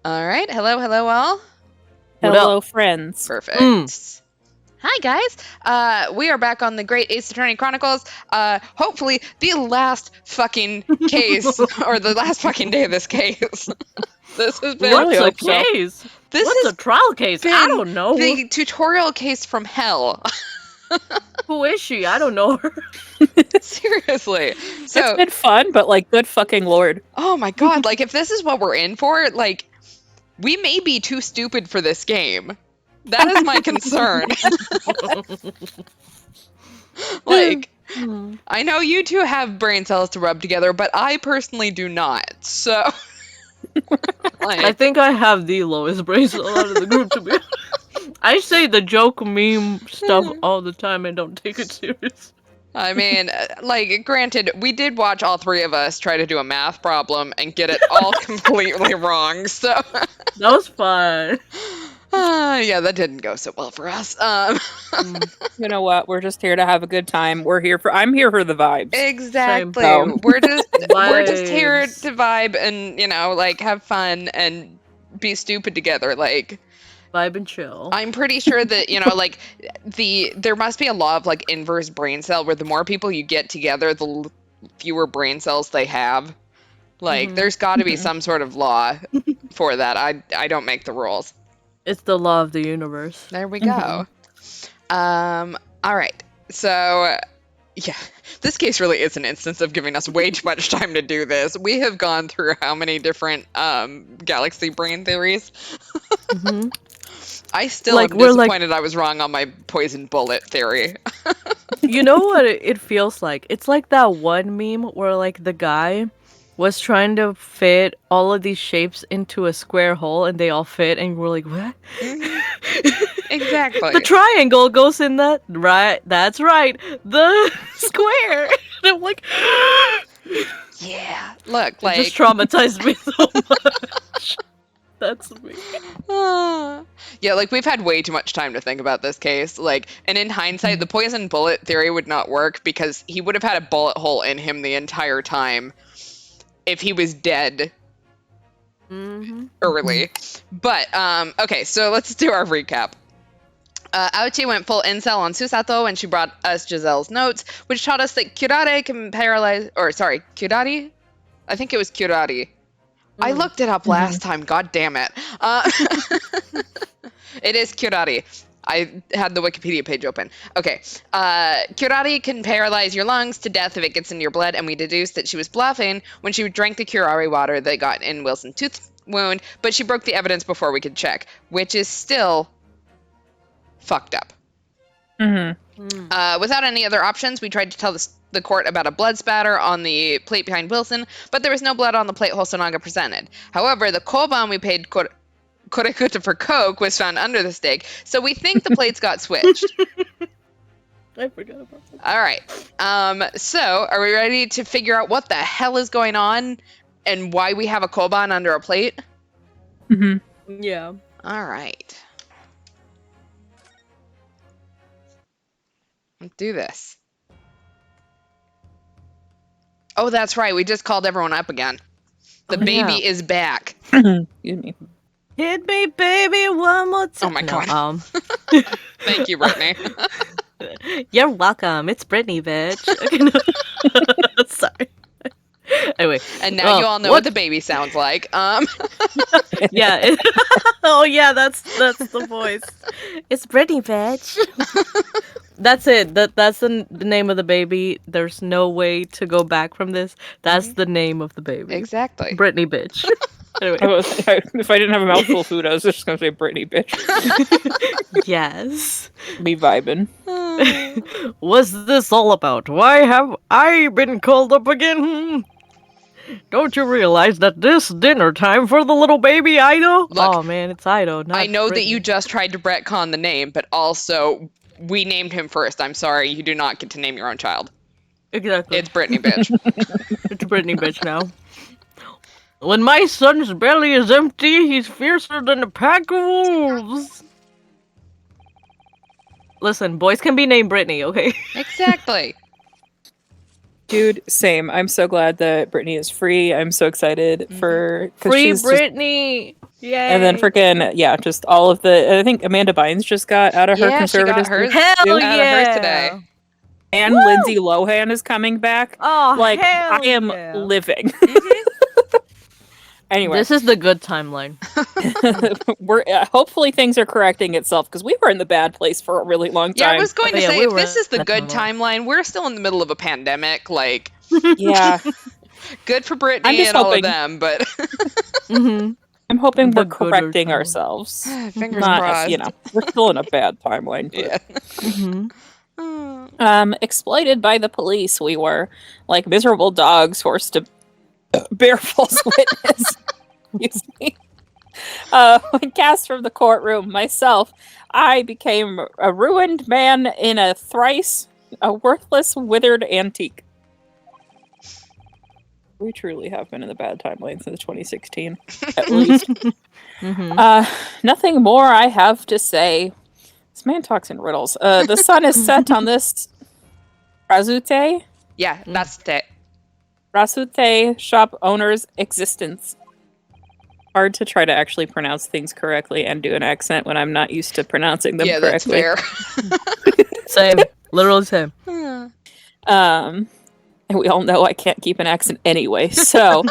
All right. Hello, all. What Hello, up? friends. Perfect. Hi, guys. We are back on the Great Ace Attorney Chronicles. Hopefully, the last fucking case, or the last fucking day of this case. This has been. What's a hope so. case? This What's a has trial case? I been don't know. the tutorial case from hell. Who is she? I don't know her. Seriously. It's So, been fun, but like, good fucking lord. oh my god, like, if this is what we're in for, like, we may be too stupid for this game. That is my concern. Like, I know you two have brain cells to rub together, but I personally do not. So, I like, think I have the lowest brain cell out of the group, to be honest. I say the joke meme stuff all the time and don't take it serious. I mean, like, granted, we did watch all three of us try to do a math problem and get it all completely wrong. So, That was fun. yeah, that didn't go so well for us. You know what? We're just here to have a good time. I'm here for the vibes. Exactly. Same. We're just here Vibes. to vibe and, like, have fun and be stupid together. Like, Vibe and chill. I'm pretty sure that, like, there must be a law of, like, inverse brain cell where the more people you get together, the fewer brain cells they have. Like, there's got to be some sort of law for that. I don't make the rules. It's the law of the universe. There we go. All right. So, yeah, this case really is an instance of giving us way too much time to do this. We have gone through how many different galaxy brain theories? I still am disappointed I was wrong on my poison bullet theory. You know what it feels like? It's like that one meme where like the guy was trying to fit all of these shapes into a square hole and they all fit and we're like, what? Exactly. The triangle goes in that, right? That's right. The square. And I'm like, Yeah. Look, it like, just traumatized me so much. That's me. yeah, like, we've had way too much time to think about this case. Like, and in hindsight, the poison bullet theory would not work because he would have had a bullet hole in him the entire time if he was dead early. But, okay, so let's do our recap. Aochi went full incel on Susato when she brought us Giselle's notes, which taught us that Kurare can paralyze, Kurari? I think it was Kurari. I looked it up last time, god damn it. It is Kurari. I had the Wikipedia page open. Okay. Kurari can paralyze your lungs to death if it gets into your blood, and we deduced that she was bluffing when she drank the Kurari water that got in Wilson's tooth wound, but she broke the evidence before we could check, which is still fucked up. Without any other options, we tried to tell the court about a blood spatter on the plate behind Wilson, but there was no blood on the plate Hosonaga presented. However, the koban we paid Korekuta for coke was found under the stake, so we think the plates got switched. I forgot about that. All right. So, are we ready to figure out what the hell is going on and why we have a koban under a plate? Yeah. All right. Let's do this. Oh, that's right. We just called everyone up again. The baby is back. Excuse me. Hit me, baby, one more time. Oh my god. Thank you, Brittany. You're welcome. It's Britney, bitch. Sorry. Anyway. And now you all know what the baby sounds like. Yeah. Oh yeah, that's the voice. It's Britney, bitch. That's it. That's the name of the baby. There's no way to go back from this. That's the name of the baby. Exactly. Britney, bitch. Anyway. If I didn't have a mouthful of food, I was just gonna say Britney bitch. Yes. Me vibing. What's this all about? Why have I been called up again? Don't you realize that this dinner time for the little baby Ido? Look, oh man, it's Ido. Not I know that Britney. you just tried to retcon the name, but also we named him first. I'm sorry, you do not get to name your own child. Exactly. It's Britney, bitch. It's Britney, bitch now. When my son's belly is empty, he's fiercer than a pack of wolves. Listen, boys can be named Britney, okay? Exactly. Dude, same. I'm so glad that Britney is free. I'm so excited for because Free she's Britney! Yay! and then freaking yeah, just all of the. I think Amanda Bynes just got out of her Yeah, she got conservative hers Hell too. out of hers yeah! today. And Woo! Lindsay Lohan is coming back. Oh, Like I hell am yeah! living. Mhm. Anyway, This is the good timeline. we're hopefully things are correcting itself because we were in the bad place for a really long Yeah, I time. was going Oh, to yeah, say, we if were this is the in good the timeline. timeline, we're still in the middle of a pandemic. Like, Yeah, good for Britney I'm just and all of hoping. them, but Mm-hmm. I'm hoping The we're gooder correcting timeline. ourselves. fingers Not, crossed. we're still in a bad timeline, but Yeah. Mm-hmm. exploited by the police. We were like miserable dogs forced to bear false witness. Excuse me. When cast from the courtroom, myself, I became a ruined man in a worthless, withered antique. We truly have been in the bad timeline since 2016, at least. Mm-hmm. Nothing more I have to say. This man talks in riddles. The sun is set on this Razute Yeah, that's it. shop owner's existence. Hard to try to actually pronounce things correctly and do an accent when I'm not used to pronouncing them Yeah, that's correctly. fair. Same. Literally same. And we all know I can't keep an accent anyway. So,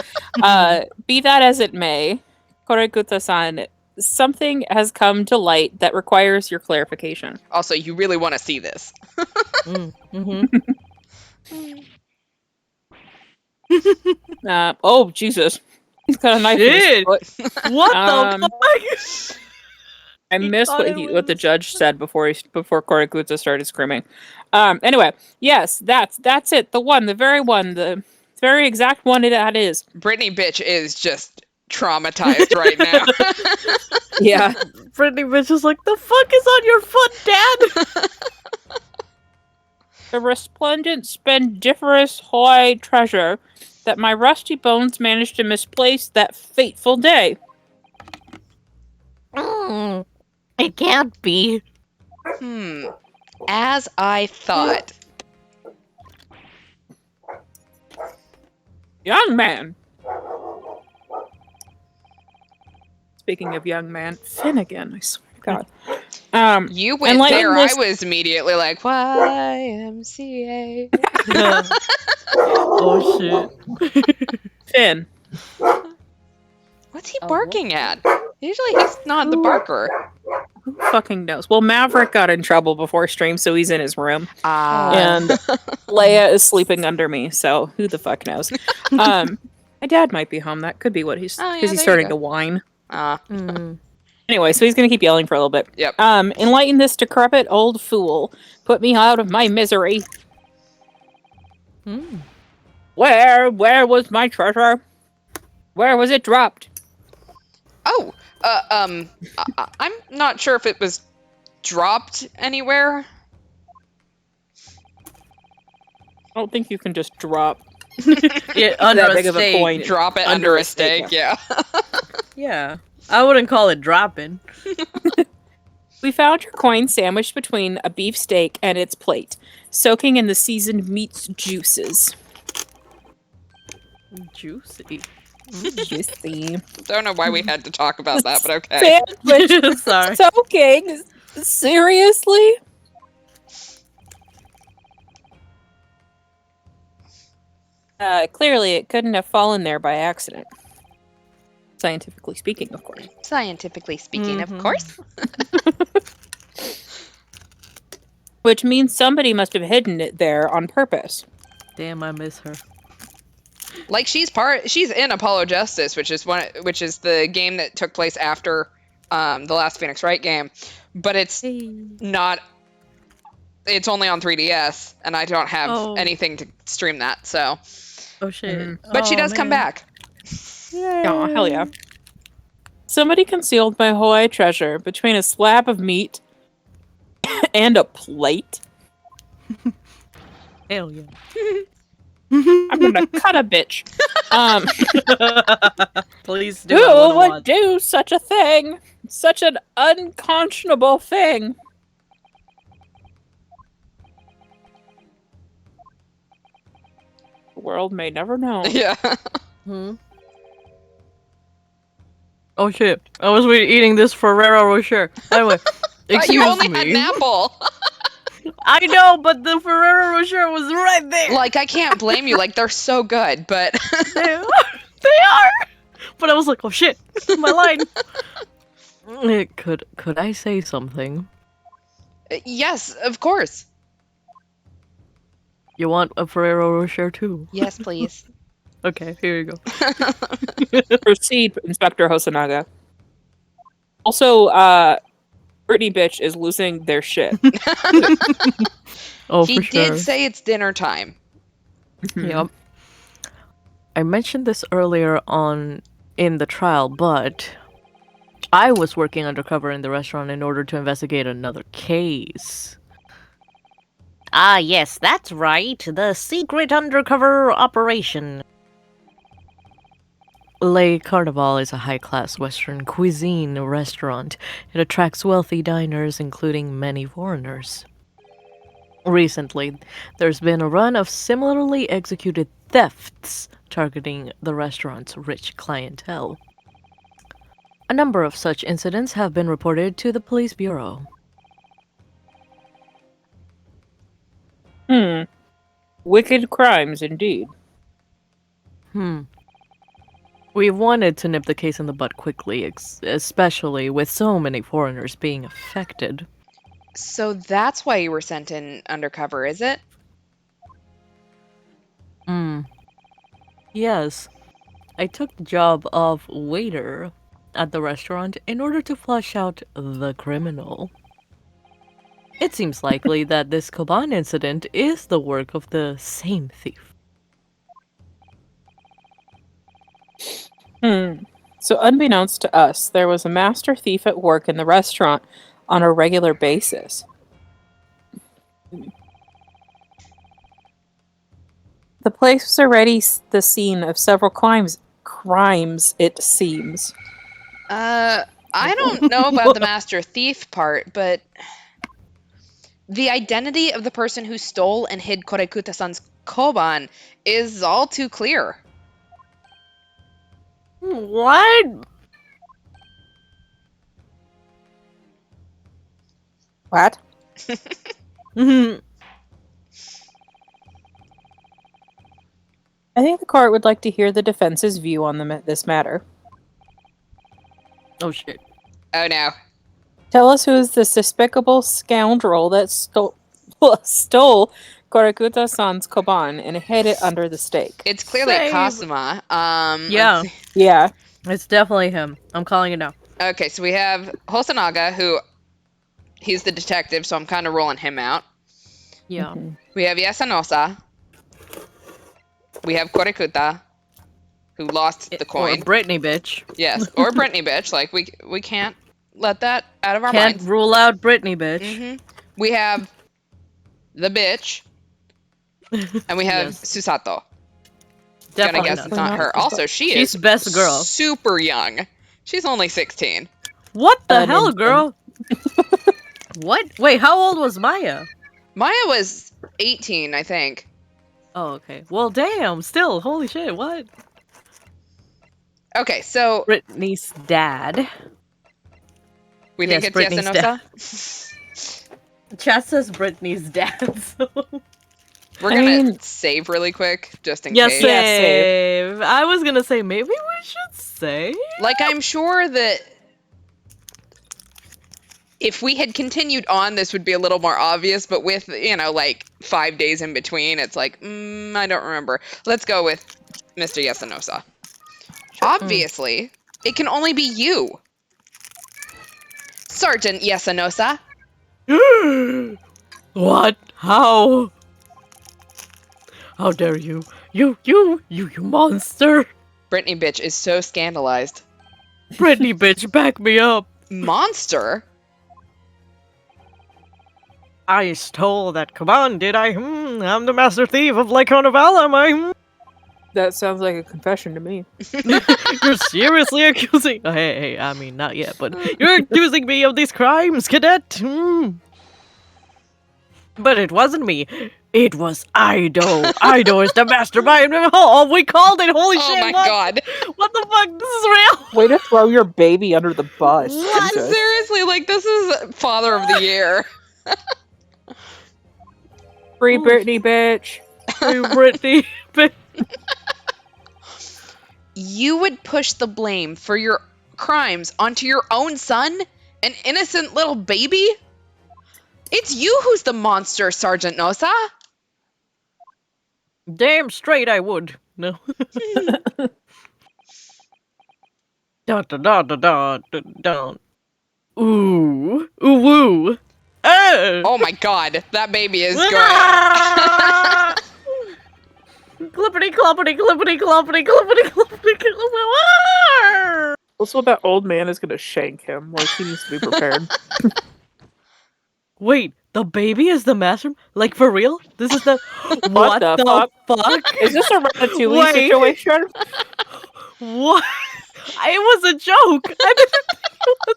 be that as it may, Koreguta-san, something has come to light that requires your clarification. Also, you really want to see this. Mm-hmm. Oh, Jesus. He's got a knife in his Shit. foot. What Um, the fuck? I He missed thought what it what the was- judge said before Koreguta started screaming. Anyway, yes, that's it. The very exact one that is. Britney Bitch is just traumatized right now. Yeah. Britney Bitch is like, the fuck is on your foot, Dad? The resplendent splendiferous high treasure that my rusty bones managed to misplace that fateful day. It can't be. As I thought. Young man. Speaking of young man, Finnegan, I swear to God. You went enlighten there, this- I was immediately like, YMCA. Oh shit. Finn. What's he barking at? Usually he's not the barker. Who fucking knows? Well, Maverick got in trouble before stream, so he's in his room. And Leia is sleeping under me, so who the fuck knows? My dad might be home. That could be what he's Oh, yeah, because he's there you starting go. to whine. Mm. Anyway, so he's gonna keep yelling for a little bit. Yep. Enlighten this decrepit old fool. Put me out of my misery. Mm. Where was my treasure? Where was it dropped? Oh, I'm not sure if it was dropped anywhere. I don't think you can just drop Yeah, under that a big of a steak. coin. Drop it under a steak, yeah. Yeah. I wouldn't call it dropping. We found your coin sandwiched between a beef steak and its plate, soaking in the seasoned meat's juices. Juicy. Juicy. Don't know why we had to talk about that, but okay. Sandwich Sorry. soaking? Seriously? Clearly it couldn't have fallen there by accident. Scientifically speaking, of course. Scientifically speaking, of Mhm. course. Which means somebody must have hidden it there on purpose. Damn, I miss her. Like she's in Apollo Justice, which is the game that took place after the last Phoenix Wright game, but it's not. It's only on 3DS, and I don't have anything to stream that. So, Oh shit. but she does come back. Oh, hell yeah. Somebody concealed my Hawaii treasure between a slab of meat and a plate. Hell yeah. I'm gonna cut a bitch. Please do. Who I wanna would watch. do such a thing? Such an unconscionable thing. world may never know. Yeah. Hmm. Oh shit! I was eating this Ferrero Rocher. Anyway, You excuse only had an me. apple. I know, but the Ferrero Rocher was right there. Like, I can't blame you. Like, they're so good, but They are. They are. But I was like, oh shit, my line. Could I say something? yes, of course. You want a Ferrero Rocher too? Yes, please. Okay, here you go. Proceed, Inspector Hosonaga. Also, Britney Bitch is losing their shit. Oh, He for did sure. say it's dinner time. Yep. I mentioned this earlier on in the trial, but I was working undercover in the restaurant in order to investigate another case. Ah, yes, that's right. The secret undercover operation. Le Carnival is a high-class Western cuisine restaurant. It attracts wealthy diners, including many foreigners. Recently, there's been a run of similarly executed thefts targeting the restaurant's rich clientele. A number of such incidents have been reported to the police bureau. Wicked crimes, indeed. We've wanted to nip the case in the bud quickly, especially with so many foreigners being affected. So that's why you were sent in undercover, is it? Yes. I took the job of waiter at the restaurant in order to flush out the criminal. It seems likely that this Koban incident is the work of the same thief. So, unbeknownst to us, there was a master thief at work in the restaurant on a regular basis. The place was already the scene of several crimes, it seems. I don't know about the master thief part, but the identity of the person who stole and hid Korekuta-san's koban is all too clear. What? What? I think the court would like to hear the defense's view on this matter. Oh shit. Oh no. Tell us who is the despicable scoundrel that stole Korekuta-san's koban and hid it under the stake. It's clearly Same. Kasuma. Yeah. Let's see. Yeah. It's definitely him. I'm calling it now. Okay, so we have Hosonaga, who he's the detective, so I'm kind of ruling him out. Yeah. We have Yasanosa. We have Korekuta, who lost the Or coin. Britney bitch. Yes, or Britney Bitch. Like, we can't let that out of our Can't minds. rule out Britney bitch. We have the bitch, and we have Yes. Susato. Definitely Gonna guess not. it's not her. Also, She's is best girl. super young. She's only 16. What the An hell, infant. girl? What? Wait, how old was Maya? Maya was 18, I think. Oh, okay. Well, damn. Still, holy shit. What? Okay, so Britney's dad. we think Yes, it's Britney's dad. Yasanosa. Chat says Britney's dad. So. We're I gonna mean- save really quick, just in Yeah, case. save. I was gonna say maybe we should save. Like, I'm sure that if we had continued on, this would be a little more obvious, but with, like 5 days in between, it's like, I don't remember. Let's go with Mr. Yasanosa. Obviously, it can only be you. Sergeant Yasanosa. What? How? How dare you? You monster! Britney Bitch is so scandalized. Britney bitch, back me up! Monster? I stole that kaban, did I? I'm the master thief of Lake Carnival, am I? That sounds like a confession to me. You're seriously accusing... Hey, I mean, not yet, but you're accusing me of these crimes, cadet! But it wasn't me. It was Ido. Ido is the mastermind. Oh, we called it. Holy Oh shit! my what? god. What the fuck? This is real. Way to throw your baby under the bus. What? Jesus. Seriously, like this is Father of the Year. Free Oh, Britney, bitch. Free Britney. You would push the blame for your crimes onto your own son? An innocent little baby? It's you who's the monster, Sergeant Nosa. Damn straight I would. No. Dun dun dun dun dun dun dun. Ooh. Ooh woo. Oh my god, that baby is good. Ah! Clippity cloppity clippity cloppity clippity cloppity clippity. Also, that old man is gonna shank him. Like, he needs to be prepared. Wait, the baby is the master? Like, for real? This is the... What the the fuck? Is this a Ratatouille Wait. situation? What? It was a joke. I didn't think it was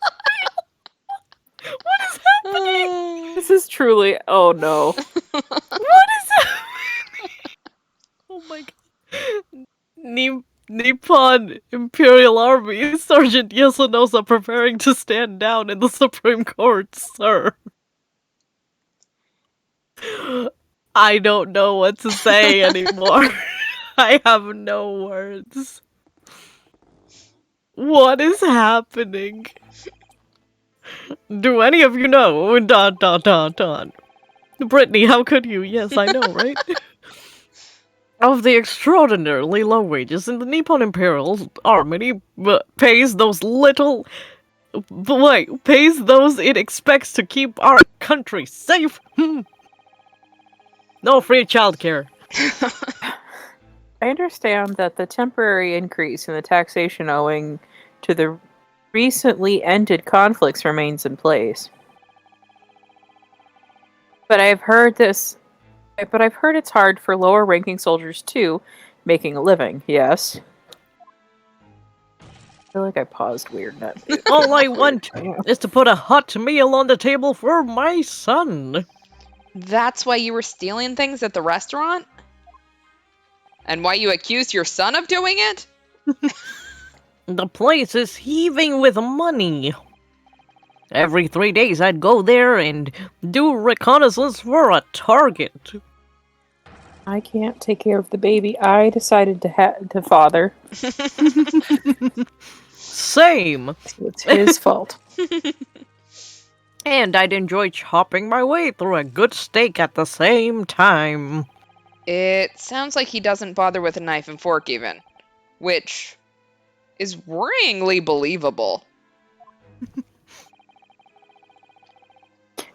real. What is happening? This is truly... Oh, no. What is happening? Oh my god. Nippon Imperial Army Sergeant Yasunosa preparing to stand down in the Supreme Court, sir. I don't know what to say anymore. I have no words. What is happening? Do any of you know? Dun dun dun dun. Brittany, how could you? Yes, I know, right? Of the extraordinarily low wages in the Nippon Imperial Army pays those little... Wait, pays those it expects to keep our country safe? No free childcare. I understand that the temporary increase in the taxation owing to the recently ended conflicts remains in place. But I've heard it's hard for lower ranking soldiers too, making a living, yes. I feel like I paused weird. All I want is to put a hot meal on the table for my son. That's why you were stealing things at the restaurant? And why you accused your son of doing it? The place is heaving with money. Every 3 days I'd go there and do reconnaissance for a target. I can't take care of the baby. I decided to father. Same. It's his fault. And I'd enjoy chopping my way through a good steak at the same time. It sounds like he doesn't bother with a knife and fork even, which is worryingly believable.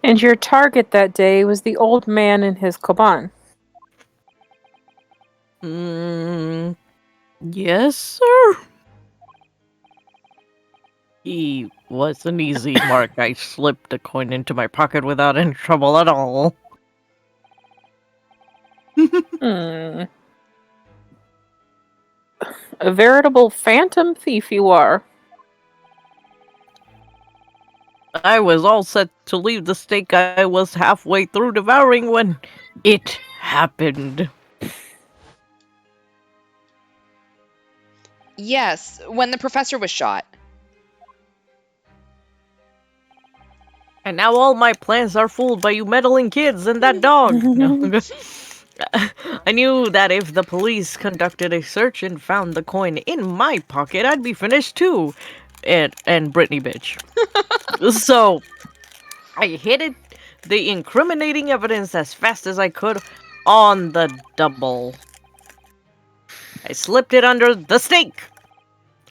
And your target that day was the old man in his koban. Yes, sir? He was an easy mark. I slipped a coin into my pocket without any trouble at all. A veritable phantom thief you are. I was all set to leave the steak I was halfway through devouring when it happened. Yes, when the professor was shot. And now all my plans are fooled by you meddling kids and that dog. No. I knew that if the police conducted a search and found the coin in my pocket, I'd be finished too. And Britney Bitch. So, I hid the incriminating evidence as fast as I could on the double. I slipped it under the steak,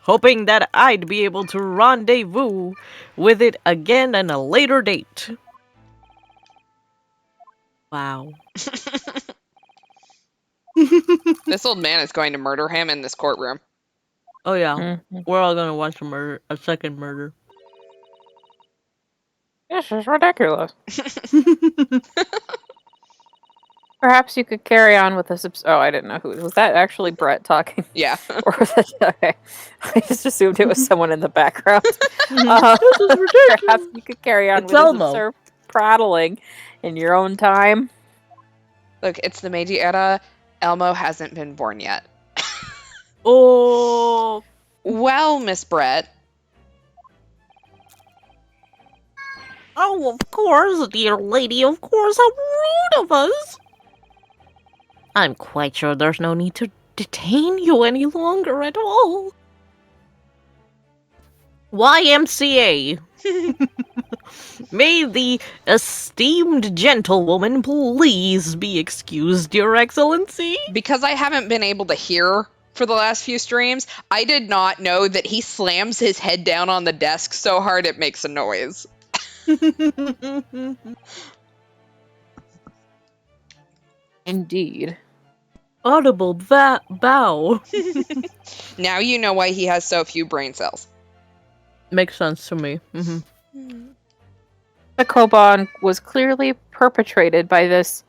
hoping that I'd be able to rendezvous with it again at a later date. Wow. This old man is going to murder him in this courtroom. Oh yeah, we're all gonna watch a second murder. This is ridiculous. Perhaps you could carry on with this. Oh, I didn't know who was that. Actually, Brett talking. Yeah. Or was it, okay. I just assumed it was someone in the background. This is ridiculous. Perhaps you could carry on It's with Elmo. this prattling in your own time. Look, it's the Meiji era. Elmo hasn't been born yet. Oh, Well, Miss Brett. oh, of course, dear lady, of course, how rude of us. I'm quite sure there's no need to detain you any longer at all. YMCA. May the esteemed gentlewoman please be excused, Your Excellency. Because I haven't been able to hear for the last few streams, I did not know that he slams his head down on the desk so hard it makes a noise. Indeed. Audible bow. Now you know why he has so few brain cells. Makes sense to me. The Koban was clearly perpetrated by this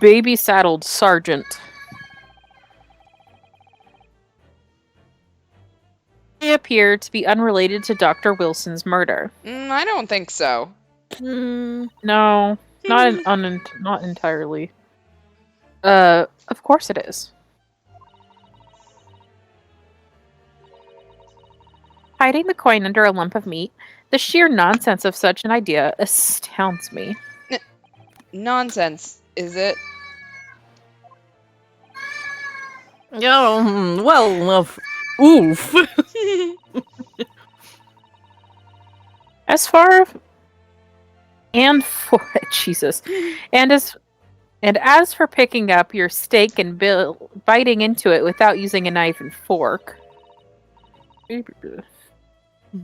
baby-saddled sergeant. They appear to be unrelated to Dr. Wilson's murder. I don't think so. No, not entirely. Of course it is. Hiding the coin under a lump of meat, the sheer nonsense of such an idea astounds me. Nonsense, is it? Oh, well, oof. As far and for Jesus, and as for picking up your steak and biting into it without using a knife and fork,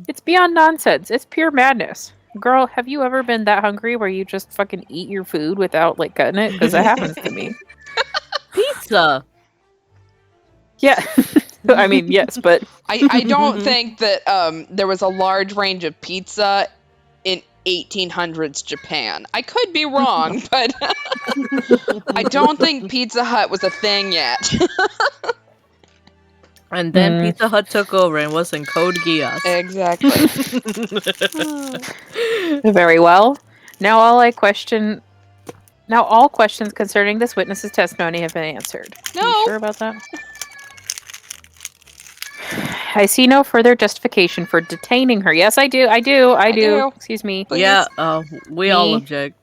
it's beyond nonsense. It's pure madness. Girl, have you ever been that hungry where you just fucking eat your food without like cutting it? Because that happens to me. Pizza. Yeah. I mean, yes, but I don't think that there was a large range of pizza in 1800s Japan. I could be wrong, but I don't think Pizza Hut was a thing yet. And then Pizza Hut took over and was in Code Geass. Exactly. Very well. Now all questions concerning this witness's testimony have been answered. No. Are you sure about that? I see no further justification for detaining her. Yes, I do. I do. Excuse me. Please. Yeah, we all object.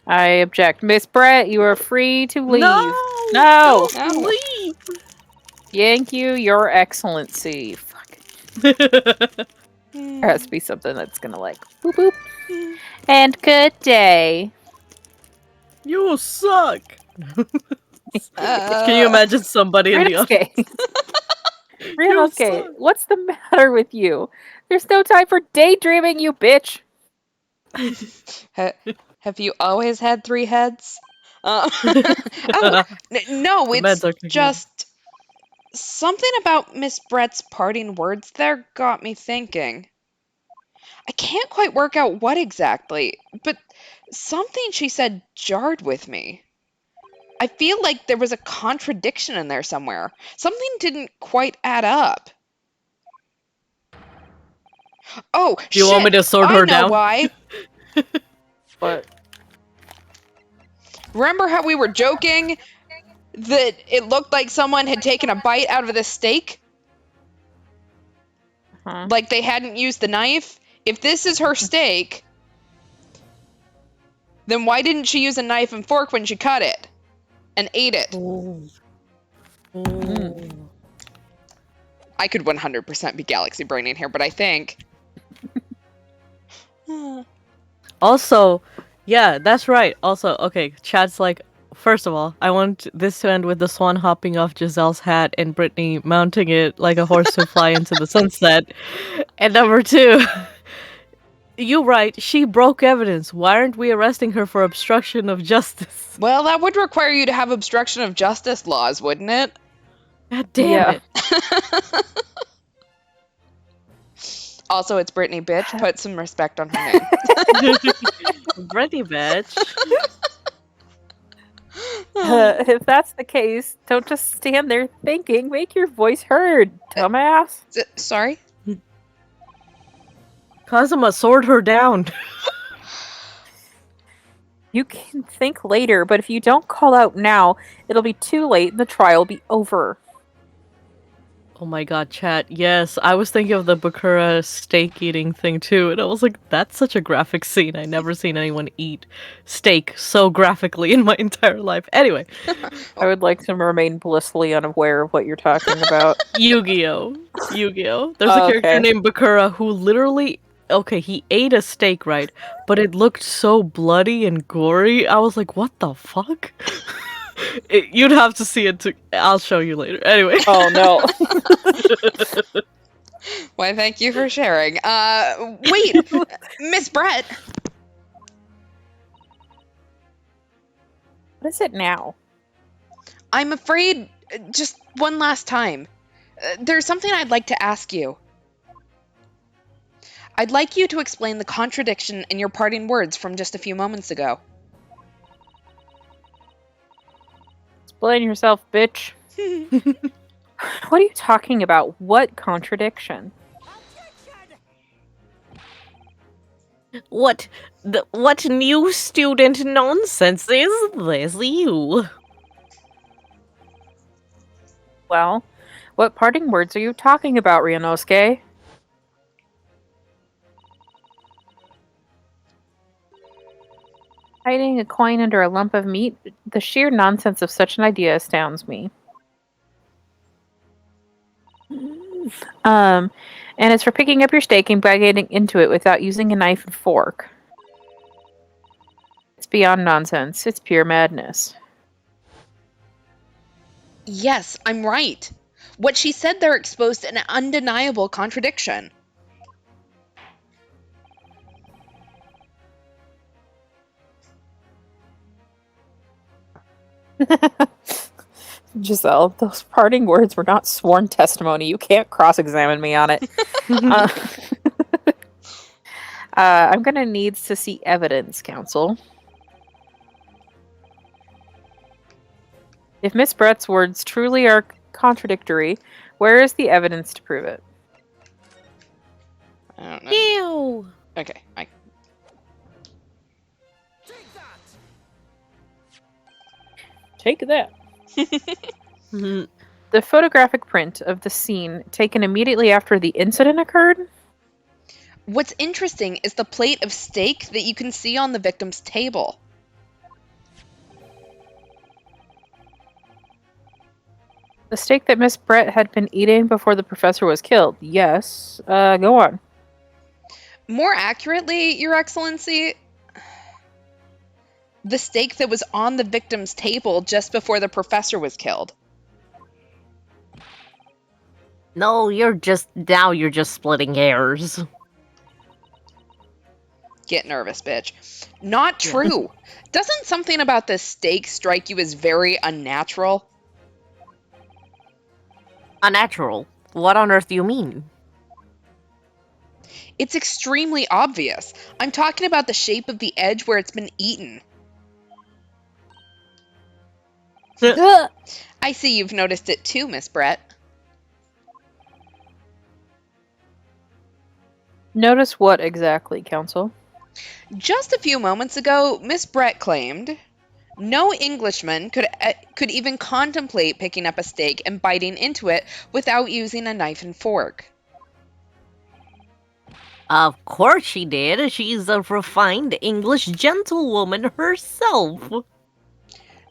I object. Miss Brett, you are free to leave. No! No. Leave! Thank you, Your Excellency. Fuck. There has to be something that's gonna like boop boop. And good day. You suck! Can you imagine somebody in the Rinosuke. You Rinosuke, suck. what's the matter with you? There's no time for daydreaming, you bitch. Have you always had 3 heads? No, meds are it's kicking in. just something about Miss Brett's parting words there got me thinking. I can't quite work out what exactly, but something she said jarred with me. I feel like there was a contradiction in there somewhere. Something didn't quite add up. Oh, Do you want me to sort her I know down? why. What? Remember how we were joking that it looked like someone had taken a bite out of the steak? Huh? Like they hadn't used the knife? If this is her steak, then why didn't she use a knife and fork when she cut it and ate it? I could 100% be galaxy braining here, but I think... Also, yeah, that's right. Also, okay, Chad's like, first of all, I want this to end with the swan hopping off Giselle's hat and Brittany mounting it like a horse to fly into the sunset. And number 2, you're right, she broke evidence. Why aren't we arresting her for obstruction of justice? Well, that would require you to have obstruction of justice laws, wouldn't it? God damn it. Also, it's Britney Bitch. Put some respect on her name. Britney Bitch. If that's the case, don't just stand there thinking. Make your voice heard, dumbass. Sorry? Kazuma, sword her down. You can think later, but if you don't call out now, it'll be too late and the trial will be over. Oh my god, chat. Yes, I was thinking of the Bakura steak eating thing too, and I was like, that's such a graphic scene. I never seen anyone eat steak so graphically in my entire life. Anyway, I would like to remain blissfully unaware of what you're talking about. Yu-Gi-Oh! Yu-Gi-Oh! There's a Oh, character okay. named Bakura who literally, okay, he ate a steak, right? But it looked so bloody and gory. I was like, what the fuck? You'd have to see it to. I'll show you later. Anyway. Oh no. Why, thank you for sharing. Wait, Miss Brett. What is it now? I'm afraid, just one last time. There's something I'd like to ask you. I'd like you to explain the contradiction in your parting words from just a few moments ago. Explain yourself, bitch. What are you talking about? What contradiction? What new student nonsense is this, you? Well, what parting words are you talking about, Ryunosuke? Hiding a coin under a lump of meat? The sheer nonsense of such an idea astounds me. And it's for picking up your steak and biting into it without using a knife and fork. It's beyond nonsense. It's pure madness. Yes, I'm right. What she said there exposed an undeniable contradiction. Giselle, those parting words were not sworn testimony. You can't cross-examine me on it. I'm gonna need to see evidence, counsel. If Miss Brett's words truly are contradictory, where is the evidence to prove it? I don't know. Ew. Okay, Take that. Mhm. The photographic print of the scene taken immediately after the incident occurred? What's interesting is the plate of steak that you can see on the victim's table. The steak that Miss Brett had been eating before the professor was killed. Yes. Go on. More accurately, Your Excellency, the steak that was on the victim's table just before the professor was killed. No, you're just splitting hairs. Get nervous, bitch. Not true. Doesn't something about the steak strike you as very unnatural? Unnatural. What on earth do you mean? It's extremely obvious. I'm talking about the shape of the edge where it's been eaten. Ugh. I see you've noticed it too, Miss Brett. Notice what exactly, counsel? Just a few moments ago, Miss Brett claimed no Englishman could even contemplate picking up a steak and biting into it without using a knife and fork. Of course she did. She's a refined English gentlewoman herself.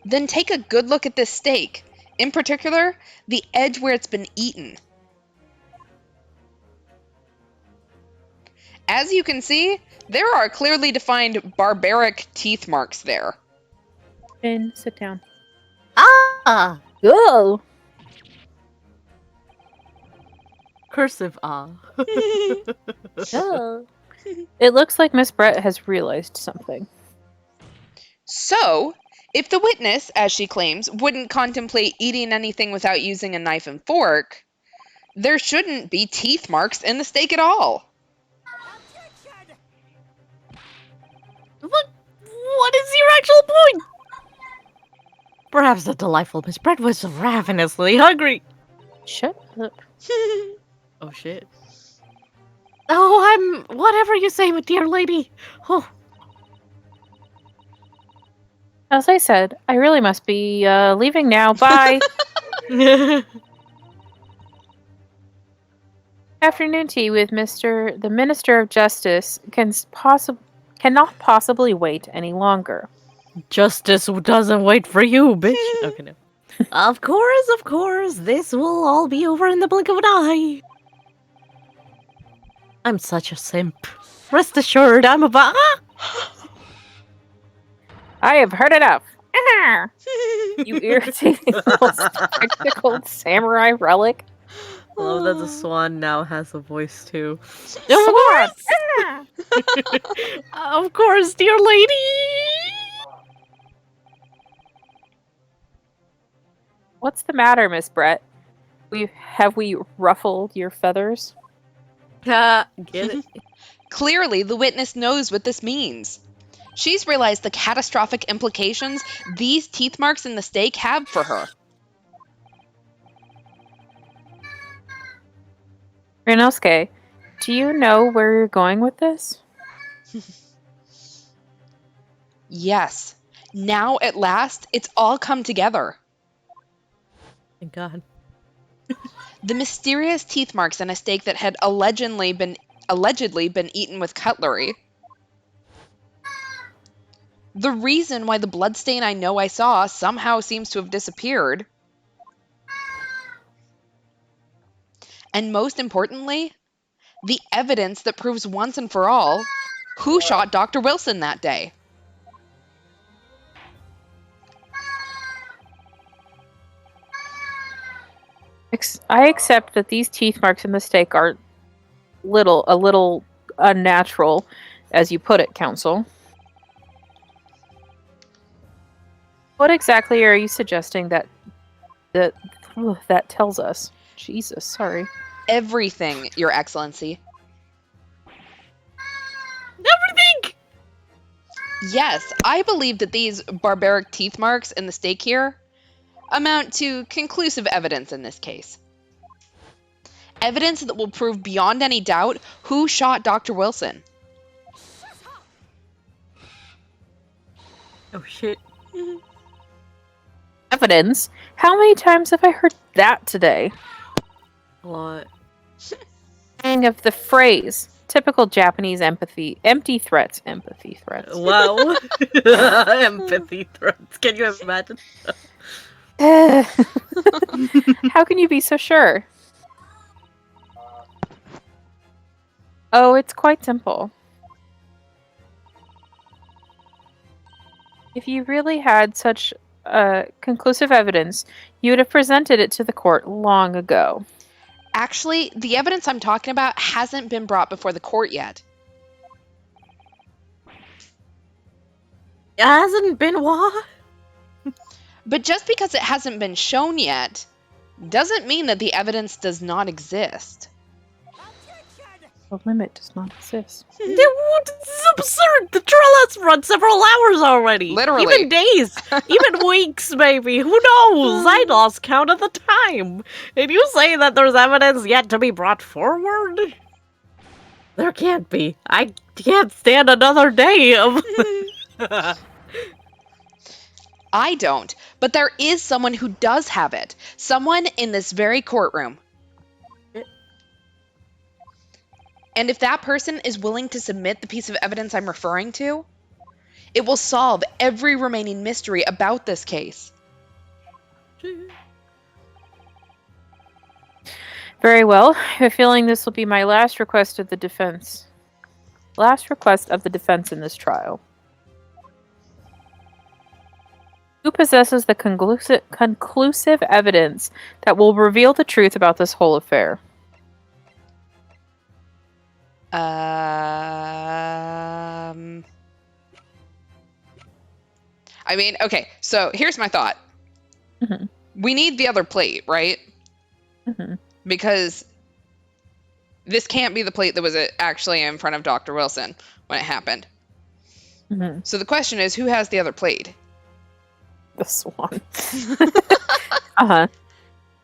Then take a good look at this steak. In particular, the edge where it's been eaten. As you can see, there are clearly defined barbaric teeth marks there. Finn, sit down. Ah! Ugh. Cursive ah. Ugh. It looks like Miss Brett has realized something. So, if the witness, as she claims, wouldn't contemplate eating anything without using a knife and fork, there shouldn't be teeth marks in the steak at all. What is your actual point? Perhaps the delightful Miss Brett was ravenously hungry. Shut up. Oh shit. Oh, whatever you say, my dear lady. Oh. As I said, I really must be leaving now. Bye. Afternoon tea with the Minister of Justice cannot possibly wait any longer. Justice doesn't wait for you, bitch. Okay, no. Of course, this will all be over in the blink of an eye. I'm such a simp. Rest assured, I'm about. I have heard enough. You irritating little spectacled samurai relic. I love that the swan now has a voice too. Swan! Of course, dear lady. What's the matter, Miss Brett? Have we ruffled your feathers? Get it? Clearly, the witness knows what this means. She's realized the catastrophic implications these teeth marks in the steak have for her. Rinosuke, do you know where you're going with this? Yes. Now, at last, it's all come together. Thank God. The mysterious teeth marks in a steak that had allegedly been eaten with cutlery. The reason why the bloodstain I know I saw somehow seems to have disappeared. And most importantly, the evidence that proves once and for all who shot Dr. Wilson that day. I accept that these teeth marks in the steak are a little unnatural, as you put it, Counsel. What exactly are you suggesting that tells us? Jesus, sorry. Everything, Your Excellency. Everything! Yes, I believe that these barbaric teeth marks in the steak here amount to conclusive evidence in this case. Evidence that will prove beyond any doubt who shot Dr. Wilson. Oh shit. Evidence? How many times have I heard that today? A lot. Of the phrase, typical Japanese empathy, empty threats, empathy threats. Wow. Empathy threats. Can you imagine? How can you be so sure? Oh, it's quite simple. If you really had such conclusive evidence, you would have presented it to the court long ago. Actually, the evidence I'm talking about hasn't been brought before the court yet. It hasn't been what? But just because it hasn't been shown yet, doesn't mean that the evidence does not exist. The limit does not exist. It's absurd! The trial has run several hours already! Literally. Even days! Even weeks, maybe! Who knows? I lost count of the time! And you say that there's evidence yet to be brought forward? There can't be. I can't stand another day of... I don't, but there is someone who does have it. Someone in this very courtroom. And if that person is willing to submit the piece of evidence I'm referring to, it will solve every remaining mystery about this case. Very well. I have a feeling this will be my last request of the defense. Last request of the defense in this trial. Who possesses the conclusive evidence that will reveal the truth about this whole affair? I mean, okay, so here's my thought. Mhm. We need the other plate, right? Mhm. Because this can't be the plate that was actually in front of Dr. Wilson when it happened. Mhm. So the question is, who has the other plate? The swan. Uh-huh.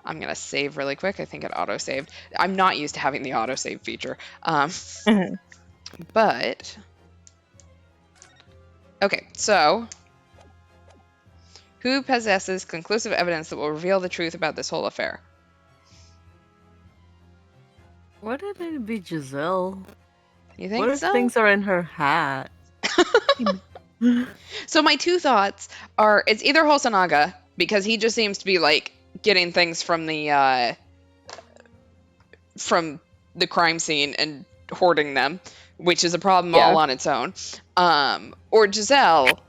I'm going to save really quick. I think it auto-saved. I'm not used to having the auto-save feature. Mhm. But, okay, so Who possesses conclusive evidence that will reveal the truth about this whole affair? Why did it be Giselle? You What think if so? things are in her hat? So my two thoughts are it's either Hosonaga, because he just seems to be like getting things from the crime scene and hoarding them, which is a problem all on its own. Or Giselle.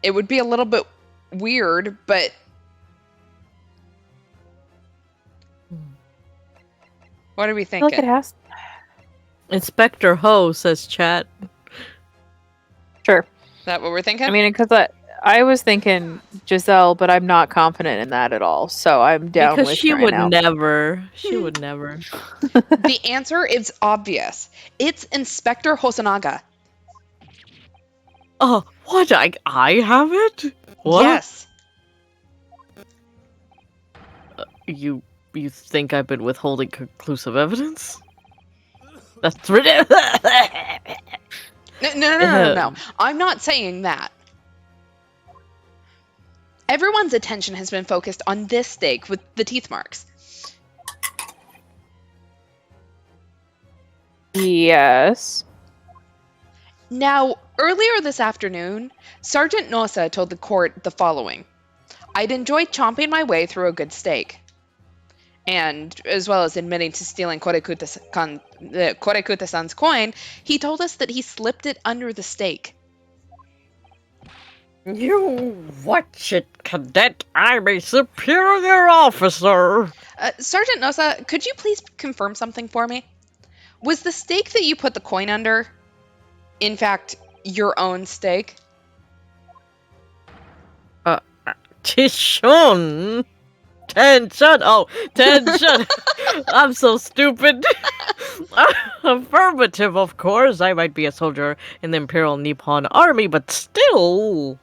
It would be a little bit weird, but what are we I feel like thinking? it has. Inspector Ho says chat. Sure. Is that what we're thinking? I mean, because I was thinking Giselle, but I'm not confident in that at all. So I'm down Because with she trying would out. never. She would never. The answer is obvious. It's Inspector Hosonaga. Oh, what? I have it? What? Yes. You think I've been withholding conclusive evidence? That's ridiculous. No. I'm not saying that. Everyone's attention has been focused on this stake with the teeth marks. Yes. Now, earlier this afternoon, Sergeant Nosa told the court the following. I'd enjoy chomping my way through a good steak. And, as well as admitting to stealing Korekuta-san's coin, he told us that he slipped it under the steak. You watch it, cadet. I'm a superior officer. Sergeant Nosa, could you please confirm something for me? Was the steak that you put the coin under, in fact, your own steak? Tishun. Tension. Oh, tension. I'm so stupid. Affirmative, of course. I might be a soldier in the Imperial Nippon Army, but still.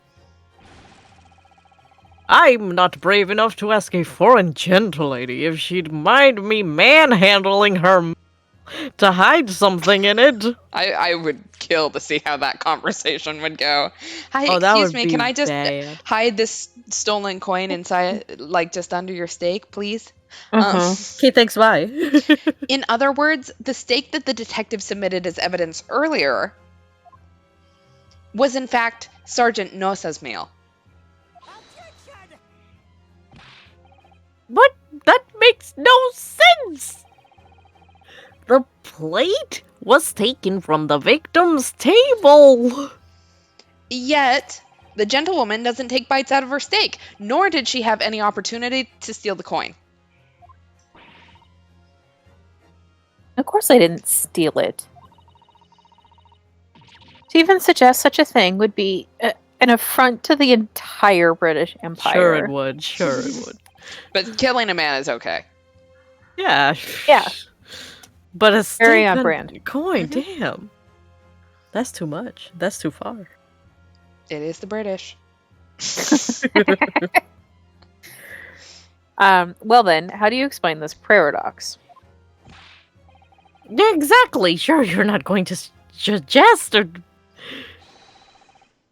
I'm not brave enough to ask a foreign gentlelady if she'd mind me manhandling her to hide something in it. I would kill to see how that conversation would go. Hi, Oh, that excuse would me, be can I just bad. hide this stolen coin inside, like just under your steak, please? Okay, thanks, bye. In other words, the steak that the detective submitted as evidence earlier was in fact Sergeant Nosa's meal. But that makes no sense! The plate was taken from the victim's table. Yet, the gentlewoman doesn't take bites out of her steak, nor did she have any opportunity to steal the coin. Of course I didn't steal it. To even suggest such a thing would be an affront to the entire British Empire. Sure it would. Sure it would. But killing a man is okay. Yeah. Yeah. But a Very steak on and brand. coin, damn. That's too much. That's too far. It is the British. Well then, how do you explain this paradox? Yeah, exactly. Sure, you're not going to suggest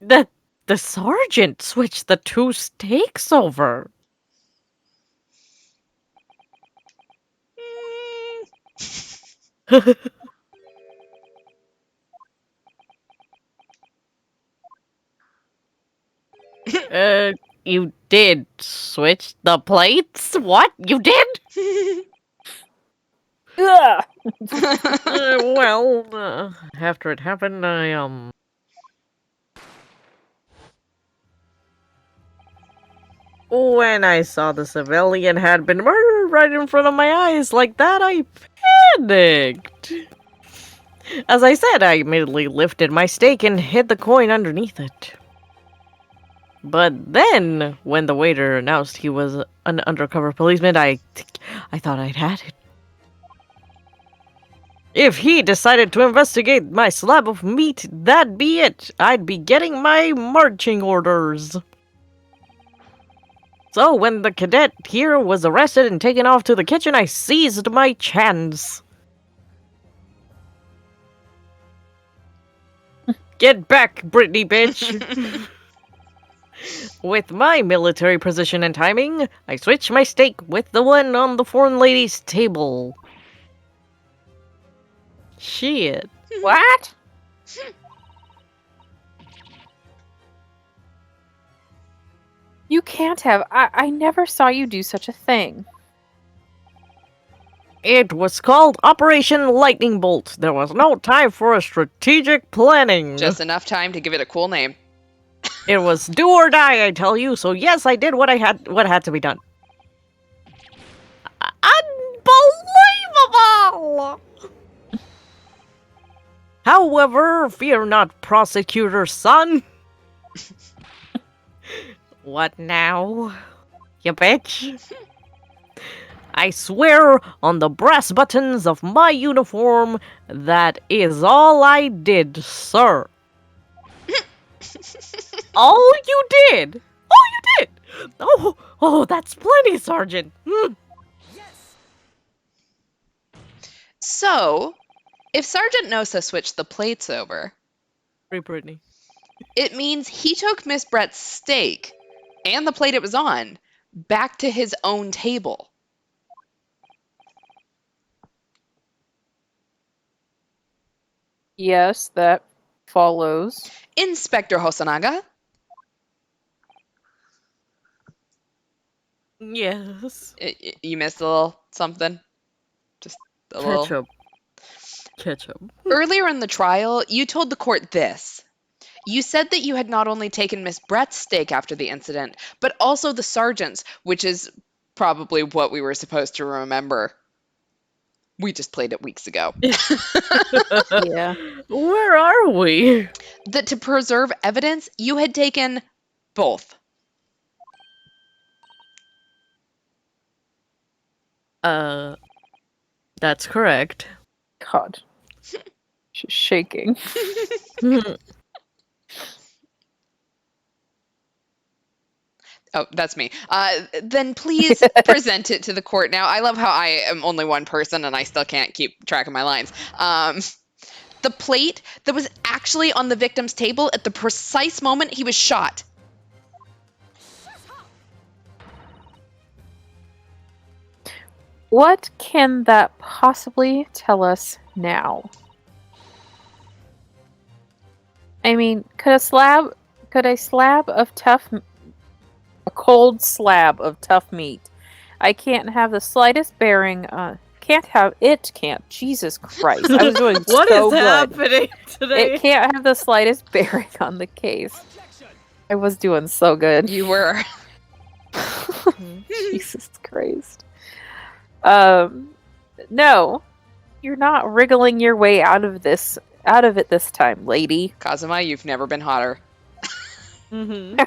that the sergeant switched the two steaks over. You did switch the plates? What? You did? Ugh! After it happened, when I saw the civilian had been murdered right in front of my eyes like that, I panicked. As I said, I immediately lifted my steak and hid the coin underneath it. But then, when the waiter announced he was an undercover policeman, I thought I'd had it. If he decided to investigate my slab of meat, that'd be it. I'd be getting my marching orders. So when the cadet here was arrested and taken off to the kitchen, I seized my chance. Get back, Britney Bitch! With my military precision and timing, I switch my steak with the one on the foreign lady's table. Shit. What? You can't have. I never saw you do such a thing. It was called Operation Lightning Bolt. There was no time for a strategic planning. Just enough time to give it a cool name. It was do or die, I tell you. So yes, I did what had to be done. Unbelievable! However, fear not, prosecutor son. What now, you bitch? I swear on the brass buttons of my uniform that is all I did, sir. All you did? All you did? Oh, that's plenty, Sergeant. So, if Sergeant Nosa switched the plates over, Free Brittany. it means he took Miss Brett's steak and the plate it was on back to his own table. Yes, that follows. Inspector Hosanaga, Yes. you missed a little something? Just a little. Ketchup. Earlier in the trial, you told the court this. You said that you had not only taken Miss Brett's steak after the incident, but also the sergeant's, which is probably what we were supposed to remember. We just played it weeks ago. Yeah. Where are we? That to preserve evidence, you had taken both. That's correct. God. She's shaking. Oh, that's me. Then please present it to the court now. I love how I am only one person and I still can't keep track of my lines. The plate that was actually on the victim's table at the precise moment he was shot. What can that possibly tell us now? I mean, could a cold slab of tough meat, I can't have the slightest bearing on. Jesus Christ. I was doing What so is good. happening today? It can't have the slightest bearing on the case. I was doing so good. You were. Jesus Christ. No. You're not wriggling your way out of it this time, lady. Kazuma, you've never been hotter. Mm-hmm.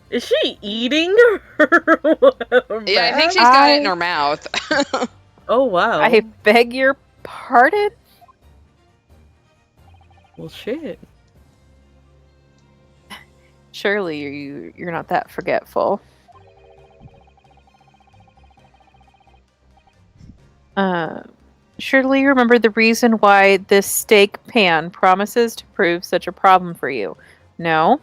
Is she eating her? Yeah, I think she's got it in her mouth. Oh, wow. I beg your pardon? Well, shit. Surely you're not that forgetful. Surely you remember the reason why this steak pan promises to prove such a problem for you. No?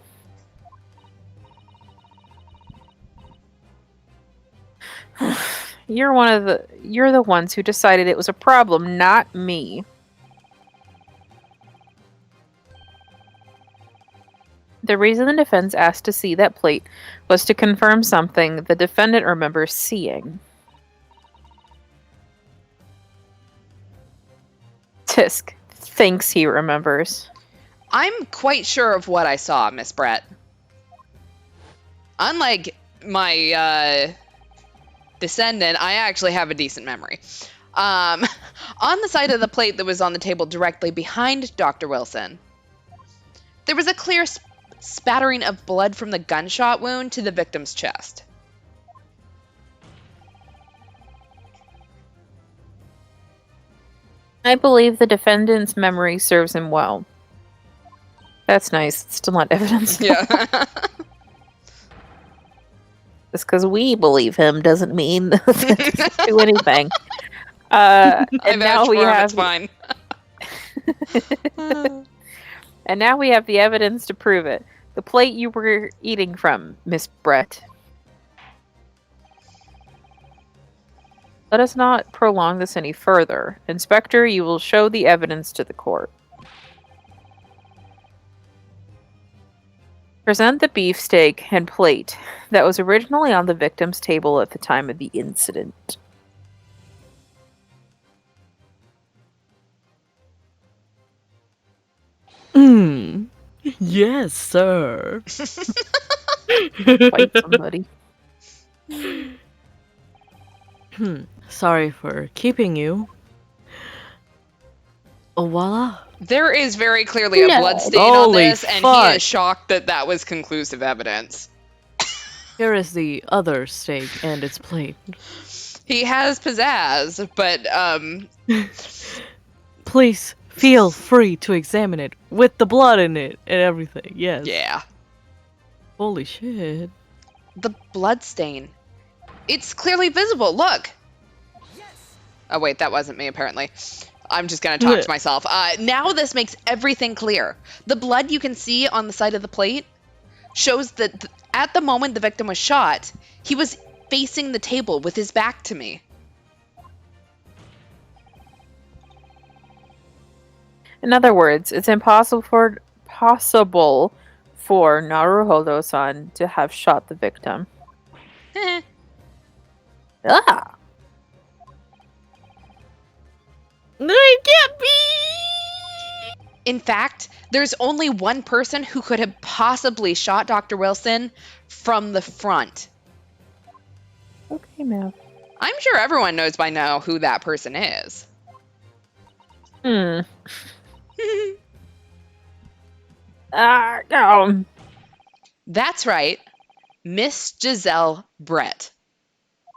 You're the ones who decided it was a problem, not me. The reason the defense asked to see that plate was to confirm something the defendant remembers seeing. Tisk thinks he remembers. I'm quite sure of what I saw, Miss Brett. Unlike my descendant, I actually have a decent memory. On the side of the plate that was on the table directly behind Dr. Wilson, there was a clear spattering of blood from the gunshot wound to the victim's chest. I believe the defendant's memory serves him well. That's nice. It's still not evidence. Yeah. Just because we believe him doesn't mean do anything. And I now vouch we for him, have it's fine. And now we have the evidence to prove it. The plate you were eating from, Miss Brett. Let us not prolong this any further. Inspector, you will show the evidence to the court. Present the beefsteak and plate that was originally on the victim's table at the time of the incident. Yes, sir. Fight somebody. Sorry for keeping you. Oh, voila. There is very clearly a No. blood stain on Holy this, and he fuck. is shocked that that was conclusive evidence. Here is the other steak and its plate. He has pizzazz, but Please feel free to examine it with the blood in it and everything. Yes. yeah. Holy shit. The blood stain. It's clearly visible. Look. Oh wait, that wasn't me apparently. I'm just gonna talk to myself. Now this makes everything clear. The blood you can see on the side of the plate shows that at the moment the victim was shot, he was facing the table with his back to me. In other words, it's impossible for Naruhodo-san to have shot the victim. Eh. Ah! No, it can't be! In fact, there's only one person who could have possibly shot Dr. Wilson from the front. Okay, ma'am. I'm sure everyone knows by now who that person is. That's right. Miss Giselle Brett.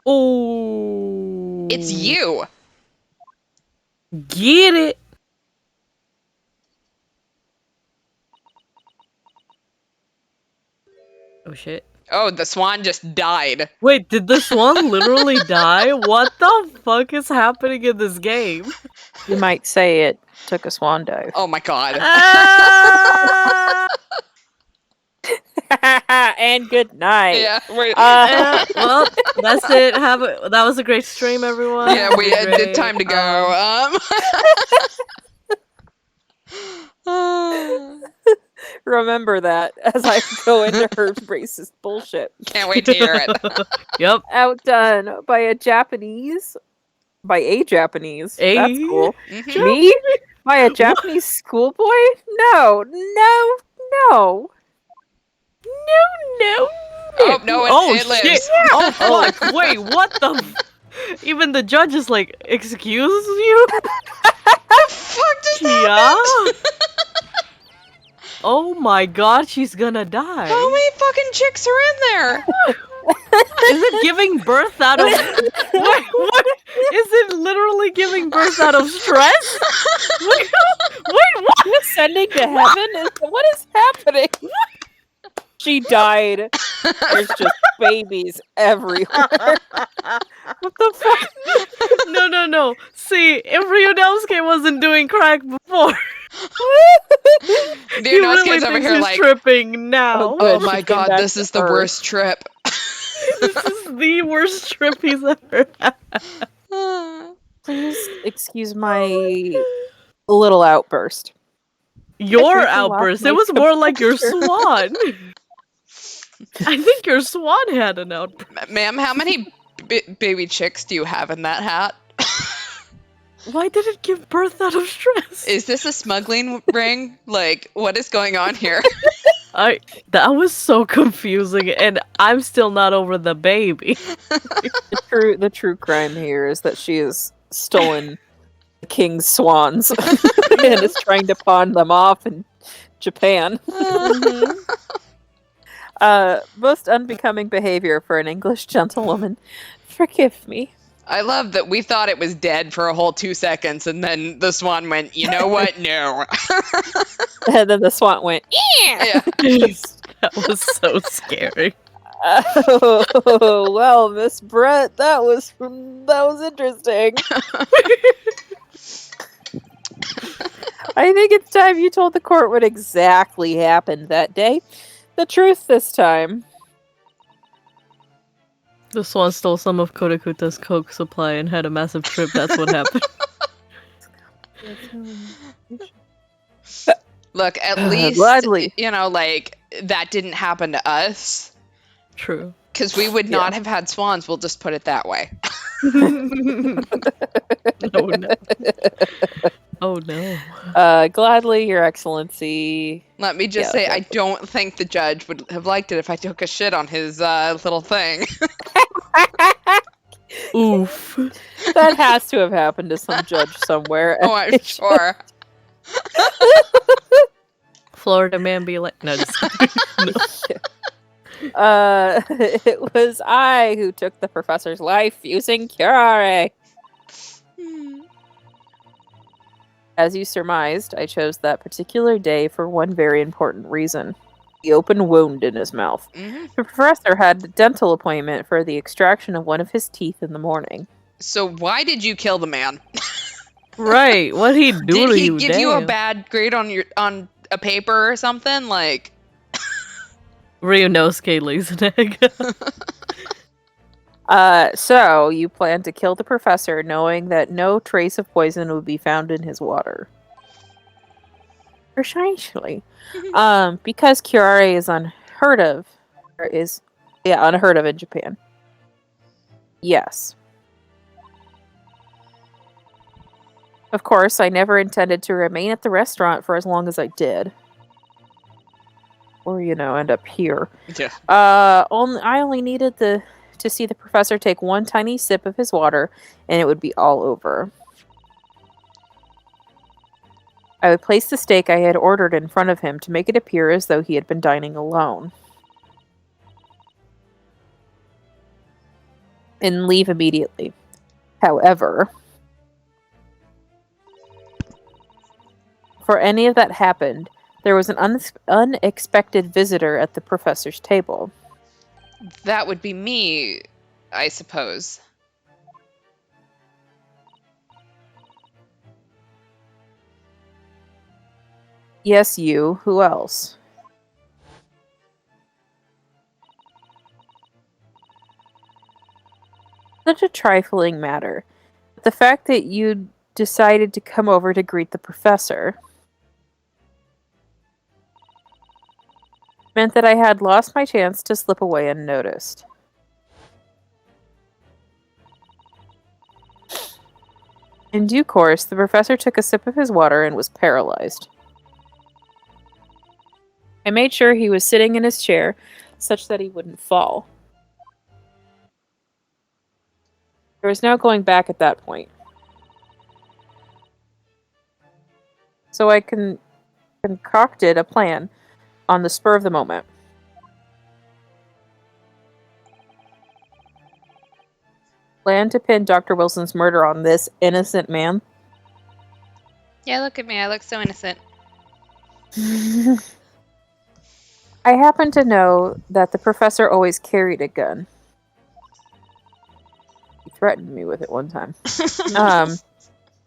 Oh. It's you. Get it. Oh shit. Oh, the swan just died. Wait, did the swan literally die? What the fuck is happening in this game? You might say it took a swan dive. Oh my god. And good night. Yeah, Well, that's it. That was a great stream, everyone. yeah, we had Great. time to go. Remember that as I go into her racist bullshit. Can't wait to hear it. Yep. Outdone by a Japanese. By a Japanese. A That's cool. Mhm. Me? By a Japanese schoolboy? No. No. No. No. Oh no, it shit. lives. Oh fuck. Wait, what the even the judge is like, excuse you? The fuck just Yeah. happened? Oh my god, she's gonna die. How many fucking chicks are in there? Is it giving birth out of wait, what? Is it literally giving birth out of stress? Wait, what? Ascending to heaven? What is happening? She died. There's just babies everywhere. What the fuck? No. See, if Ryunosuke wasn't doing crack before, he Ryunosuke's really over thinks here he's like, tripping now. Oh, oh my She came god, back this to is the Earth. worst trip. This is the worst trip he's ever had. Please excuse my little outburst. Your freaking outburst. lost It my was more like your composure. swan. I think your swan had an outburst. Ma'am, how many baby chicks do you have in that hat? Why did it give birth out of stress? Is this a smuggling ring? Like, what is going on here? That was so confusing, and I'm still not over the baby. The true crime here is that she has stolen the king's swans and is trying to pawn them off in Japan. Most unbecoming behavior for an English gentlewoman. Forgive me. I love that we thought it was dead for a whole 2 seconds, and then the swan went, you know what? No. And then the swan went, Yeah. That was so scary. oh, well, Miss Brett, that was interesting. I think it's time you told the court what exactly happened that day. The truth this time. The swan stole some of Kodakuta's coke supply and had a massive trip. That's what happened. Look, at least, Gladly. like, that didn't happen to us. True. Because we would not have had swans, we'll just put it that way. Oh no. Oh no. Gladly, Your Excellency. Let me just say, I don't think the judge would have liked it if I took a shit on his little thing. Oof. That has to have happened to some judge somewhere. Oh, I'm sure. Florida man be like, no, just no. It was I who took the professor's life using curare. As you surmised, I chose that particular day for one very important reason. The open wound in his mouth. Mm-hmm. The professor had a dental appointment for the extraction of one of his teeth in the morning. So why did you kill the man? Right. What'd he do Did to he you? give you a Damn. bad grade on a paper or something? Like, Ryunosuke lays an egg. So you plan to kill the professor knowing that no trace of poison would be found in his water. Precisely. Because curare is unheard of. Unheard of in Japan. Yes. Of course, I never intended to remain at the restaurant for as long as I did. Or, end up here. yeah. I only needed to see the professor take one tiny sip of his water, and it would be all over. I would place the steak I had ordered in front of him to make it appear as though he had been dining alone. And leave immediately. However, before any of that happened, there was an unexpected visitor at the professor's table. That would be me, I suppose. Yes, you. Who else? Such a trifling matter. But the fact that you decided to come over to greet the professor meant that I had lost my chance to slip away unnoticed. In due course, the professor took a sip of his water and was paralyzed. I made sure he was sitting in his chair, such that he wouldn't fall. There was no going back at that point. So I concocted a plan on the spur of the moment. Plan to pin Dr. Wilson's murder on this innocent man. Yeah, look at me. I look so innocent. I happen to know that the professor always carried a gun. He threatened me with it one time.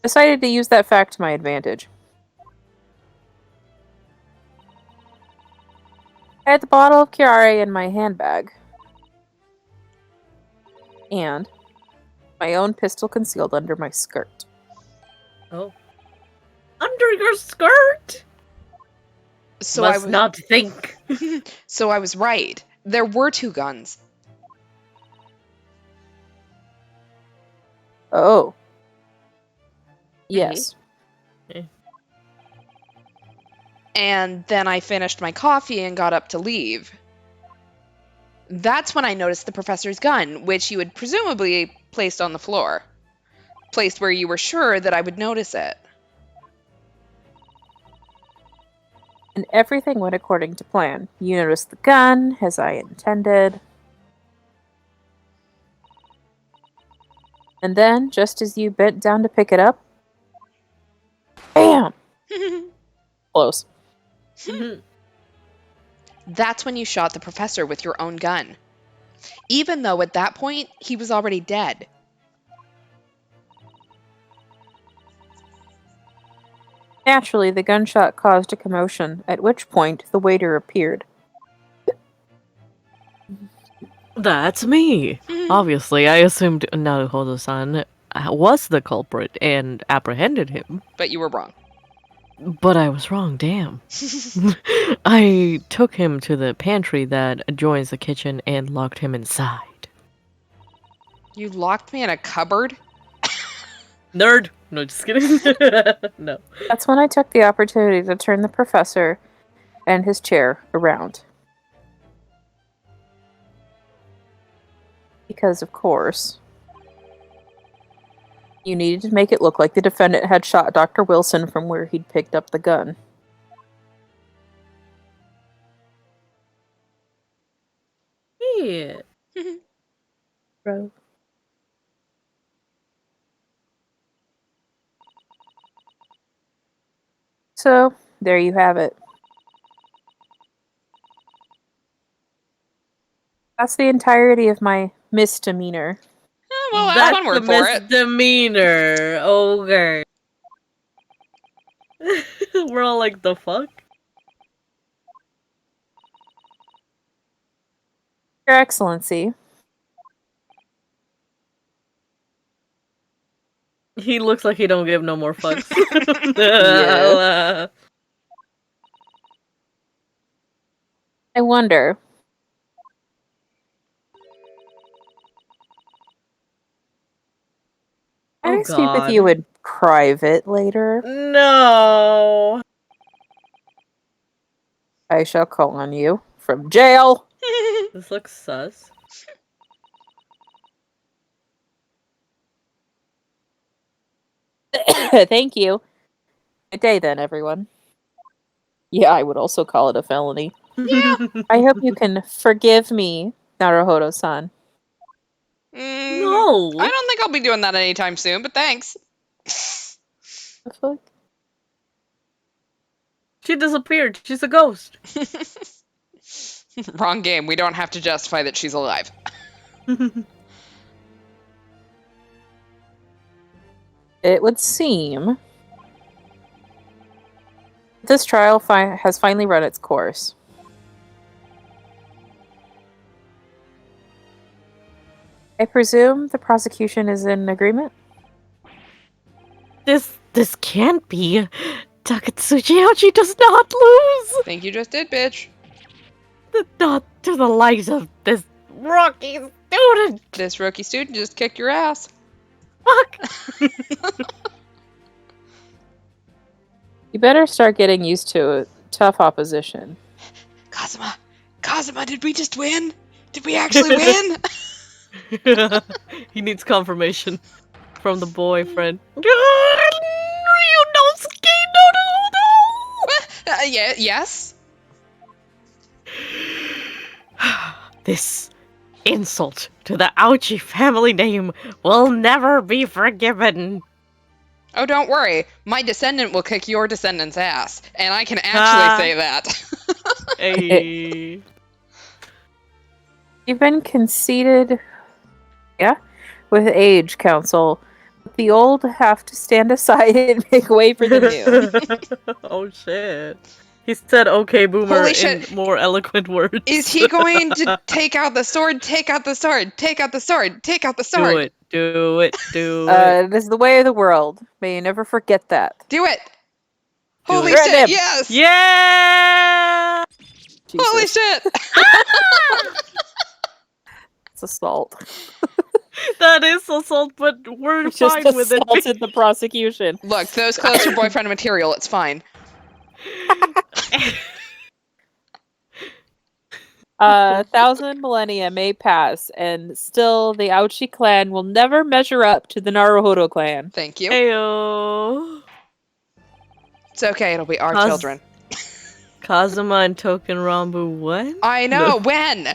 Decided to use that fact to my advantage. I had the bottle of curare in my handbag. And my own pistol concealed under my skirt. Oh. Under your skirt? So Must not think. So I was right. There were two guns. Oh. Yes. And then I finished my coffee and got up to leave. That's when I noticed the professor's gun, which you had presumably placed on the floor. Placed where you were sure that I would notice it. And everything went according to plan. You noticed the gun, as I intended. And then, just as you bent down to pick it up, bam! Close. That's when you shot the professor with your own gun. Even though at that point, he was already dead. Naturally, the gunshot caused a commotion, at which point the waiter appeared. That's me. Obviously, I assumed Naruhodo-san was the culprit and apprehended him. But you were wrong. But I was wrong, damn. I took him to the pantry that adjoins the kitchen and locked him inside. You locked me in a cupboard? Nerd! No, just kidding. No. That's when I took the opportunity to turn the professor and his chair around. Because, of course, you needed to make it look like the defendant had shot Dr. Wilson from where he'd picked up the gun. Yeah. Bro. So, there you have it. That's the entirety of my misdemeanor. Well, that's one word for it. Misdemeanor. Okay. We're all like, the fuck? Your Excellency. He looks like he don't give no more fucks. Yeah. I wonder. Can I speak with you in private later? No. I shall call on you from jail. This looks sus. Thank you. Good day then, everyone. Yeah, I would also call it a felony. Yeah. I hope you can forgive me, Naruhodo-san. No. I don't think I'll be doing that anytime soon, but thanks. The fuck? She disappeared. She's a ghost. Wrong game. We don't have to justify that she's alive. It would seem this trial has finally run its course. I presume the prosecution is in agreement? This can't be. Takatsuchi Ouchi does not lose. Think you just did, bitch. Not to the likes of this rookie student. This rookie student just kicked your ass. Fuck. You better start getting used to tough opposition. Kazuma, did we just win? Did we actually win? He needs confirmation from the boyfriend. Yes? This insult to the Ouchi family name will never be forgiven. Oh, don't worry. My descendant will kick your descendant's ass. And I can actually say that. Hey. You've been conceded, with age, Council. The old have to stand aside and make way for the new. Oh shit. He said okay boomer Holy in shit. more eloquent words. Is he going to take out the sword? Take out the sword. Take out the sword. Take out the sword. Do it. This is the way of the world. May you never forget that. Do it. Do Holy it. shit, Him. yes. Yeah! Jesus. Holy shit. It's assault. That is assault, but we're Just fine with it. assaulted the prosecution. Look, those clothes are boyfriend material. It's fine. 1,000 millennia may pass, and still the Ouchi clan will never measure up to the Naruhodo clan. Thank you. Ayo. It's okay. It'll be our Kaz- children. Kazuma and Token Rambu, what? I know. When?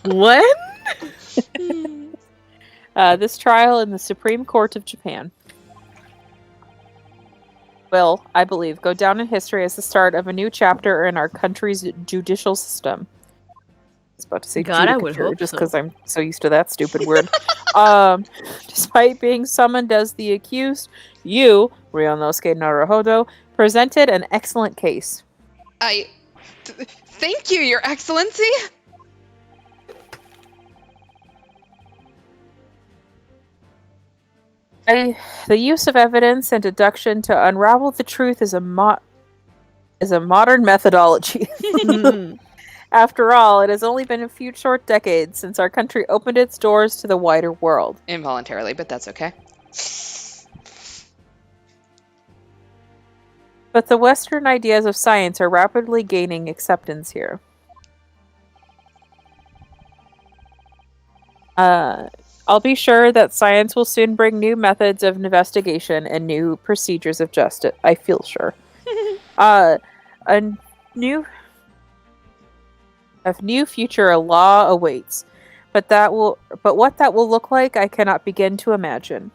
When? This trial in the Supreme Court of Japan will, I believe, go down in history as the start of a new chapter in our country's judicial system. I was about to say God, I would judicature, hope just so. because I'm so used to that stupid word. Despite being summoned as the accused, you, Ryonosuke Naruhodo, presented an excellent case. Thank you, Your Excellency. The use of evidence and deduction to unravel the truth is a modern methodology. After all, it has only been a few short decades since our country opened its doors to the wider world. Involuntarily, but that's okay. But the Western ideas of science are rapidly gaining acceptance here. I'll be sure that science will soon bring new methods of investigation and new procedures of justice. I feel sure. A new future law awaits, but what that will look like, I cannot begin to imagine.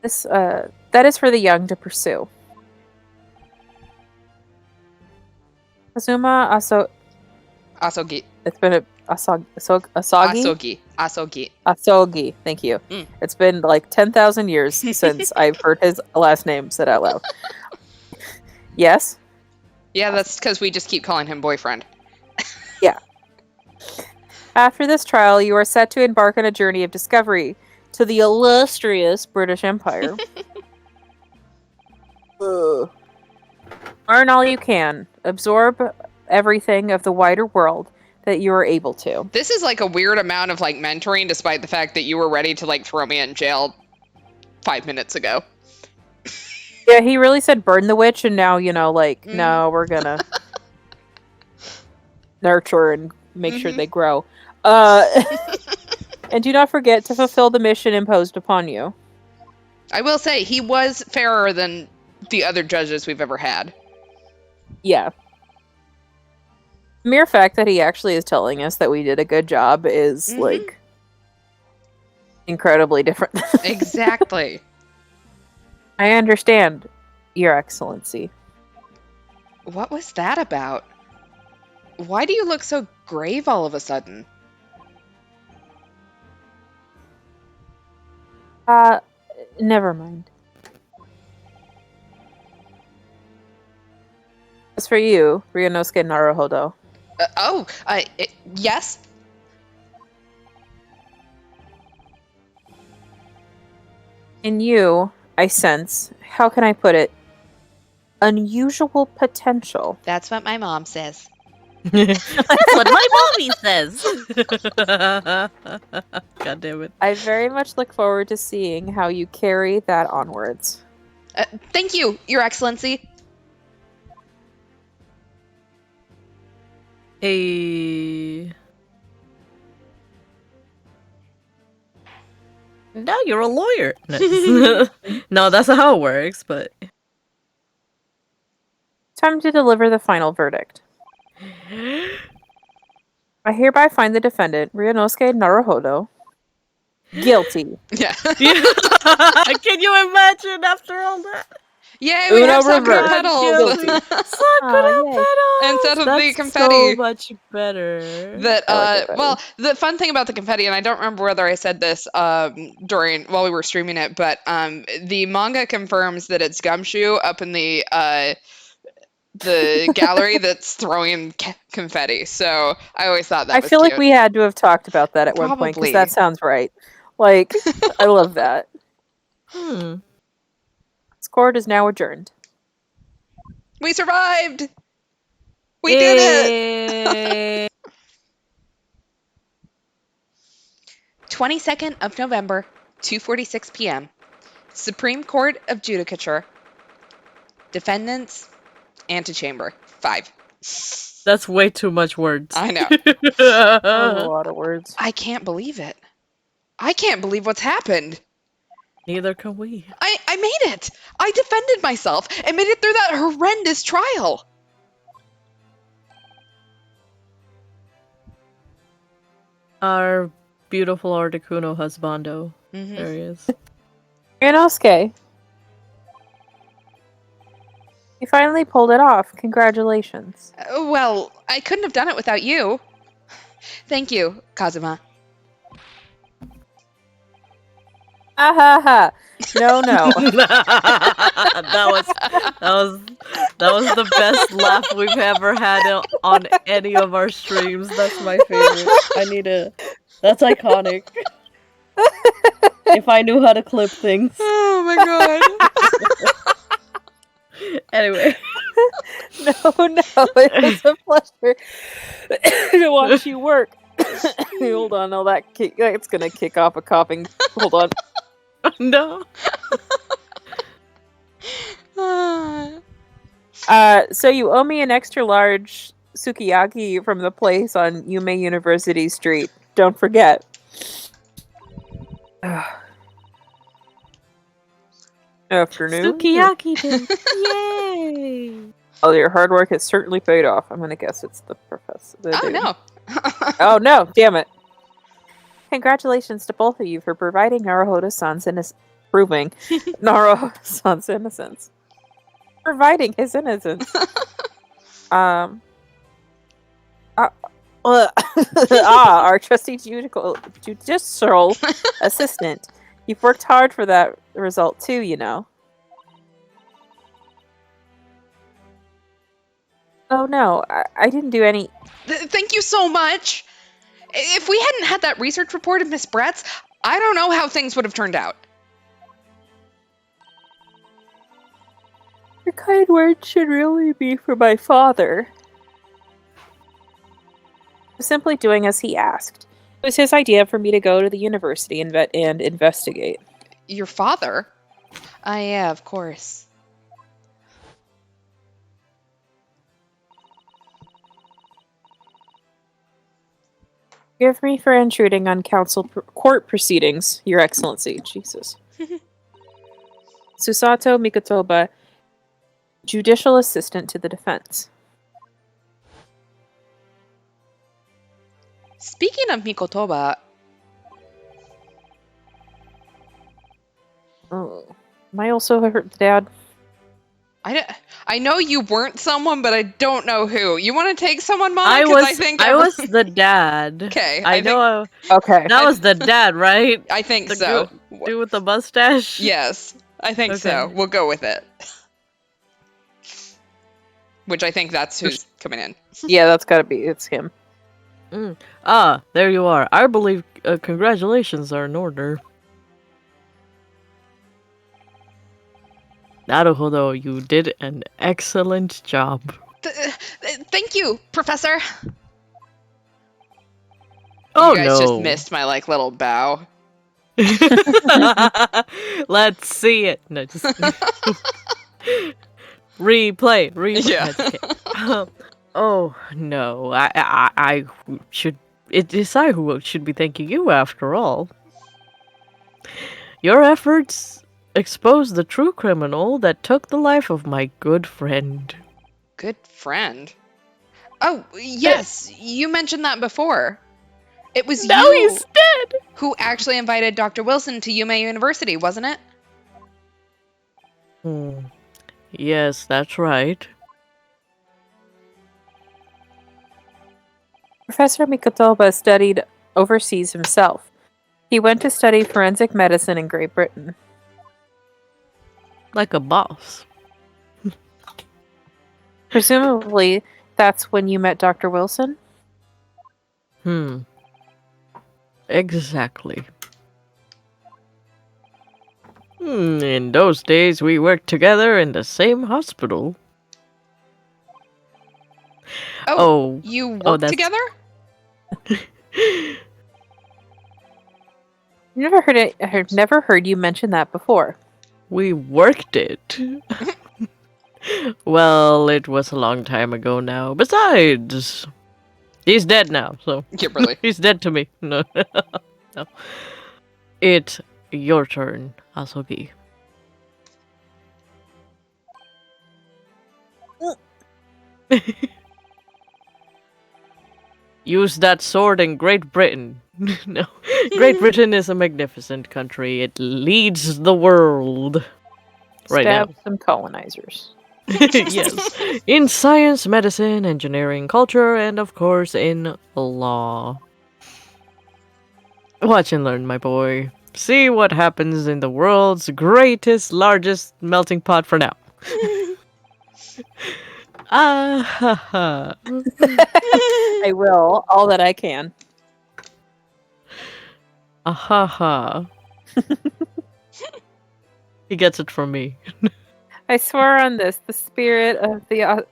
That is for the young to pursue. Kazuma Asogi. It's been Asagi? Asogi, thank you. It's been like 10,000 years since I've heard his last name said out loud. Yes? Yeah, that's because we just keep calling him boyfriend. Yeah. After this trial, you are set to embark on a journey of discovery to the illustrious British Empire. Learn all you can. Absorb everything of the wider world that you are able to. This is like a weird amount of like mentoring, despite the fact that you were ready to like throw me in jail 5 minutes ago. Yeah, he really said burn the witch, and now, no, we're gonna nurture and make sure they grow. And do not forget to fulfill the mission imposed upon you. I will say, he was fairer than the other judges we've ever had. Yeah. The mere fact that he actually is telling us that we did a good job is, like, incredibly different. Exactly. I understand, Your Excellency. What was that about? Why do you look so grave all of a sudden? Never mind. As for you, Ryonosuke Naruhodo. Yes? In you, I sense, how can I put it, unusual potential. That's what my mom says. That's what my mommy says. God damn it. I very much look forward to seeing how you carry that onwards. Thank you, Your Excellency. Hey. Now you're a lawyer. No, that's not how it works, but... Time to deliver the final verdict. I hereby find the defendant, Ryonosuke Naruhodo, guilty. Yeah. Can you imagine after all that? Yay, we have sakura reverse. petals! Sakura petals! Instead of That's the confetti. so much better. Well, the fun thing about the confetti, and I don't remember whether I said this while we were streaming it, but the manga confirms that it's Gumshoe up in the gallery that's throwing confetti. So I always thought that was feel cute. like we had to have talked about that at one point, because that sounds right. Like, I love that. This court is now adjourned. We survived! We did it! 22nd of November, 2:46 p.m. Supreme Court of Judicature. Defendants, antechamber. 5. That's way too much words. I know. That was a lot of words. I can't believe it. I can't believe what's happened. Neither can we. I made it. I defended myself and made it through that horrendous trial. Our beautiful Articuno husbando. There he is. Ryonosuke. You finally pulled it off. Congratulations. Well, I couldn't have done it without you. Thank you, Kazuma. Ah ha ha. No, no. That was the best laugh we've ever had on any of our streams. That's my favorite. That's iconic. If I knew how to clip things. Oh my god. Anyway. No, it was a pleasure to watch you work. Hold on, that's gonna kick off a coughing. Hold on. No. So you owe me an extra large sukiyaki from the place on Yume University Street. Don't forget. Afternoon. Sukiyaki Day. Yay! Oh, your hard work has certainly paid off. I'm gonna guess it's the professor. Oh no. Oh no! Damn it! Congratulations to both of you for providing proving Naruto-san's innocence. Providing his innocence. Our trusty judicial assistant. You've worked hard for that result too, you know. Oh no, I didn't do any... Thank you so much. If we hadn't had that research report of Miss Brett's, I don't know how things would have turned out. Your kind words should really be for my father. I was simply doing as he asked. It was his idea for me to go to the university and investigate. Your father? Yeah, of course. Forgive me for intruding on court proceedings, Your Excellency. Jesus. Susato Mikotoba, judicial assistant to the defense. Speaking of Mikotoba... Oh. Am I also her dad? I know you weren't someone, but I don't know who. You want to take someone, Mom? I was the dad. Okay. Okay. That was the dad, right? I think The so. dude with the mustache? Yes, I think Okay. so. We'll go with it. Which I think that's who's coming in. Yeah, that's gotta be. It's him. Ah, there you are. I believe congratulations are in order. Naruhodo, you did an excellent job. Thank you, Professor. Oh you guys no. just missed my little bow. Let's see it. No, just replay. Yeah. Oh no, I should. It is I who should be thanking you after all. Your efforts exposed the true criminal that took the life of my good friend. Good friend? Oh, yes, you mentioned that before. It was Now you he's dead! who actually invited Dr. Wilson to Yume University, wasn't it? Yes, that's right. Professor Mikotoba studied overseas himself. He went to study forensic medicine in Great Britain. Like a boss. Presumably, that's when you met Dr. Wilson? Exactly. In those days, we worked together in the same hospital. Oh, you worked that's- together? I've never heard you mention that before. We worked it. Well, it was a long time ago now. Besides, he's dead now, so... Kimberly. He's dead to me. No. No. It's your turn, Asogi. Use that sword in Great Britain. No. Great Britain is a magnificent country. It leads the world. Right Stab now. some colonizers. Yes. In science, medicine, engineering, culture, and of course in law. Watch and learn, my boy. See what happens in the world's greatest, largest melting pot for now. Ah ha ha. I will, all that I can. Ah ha ha. He gets it from me. I swear on this, the spirit of the...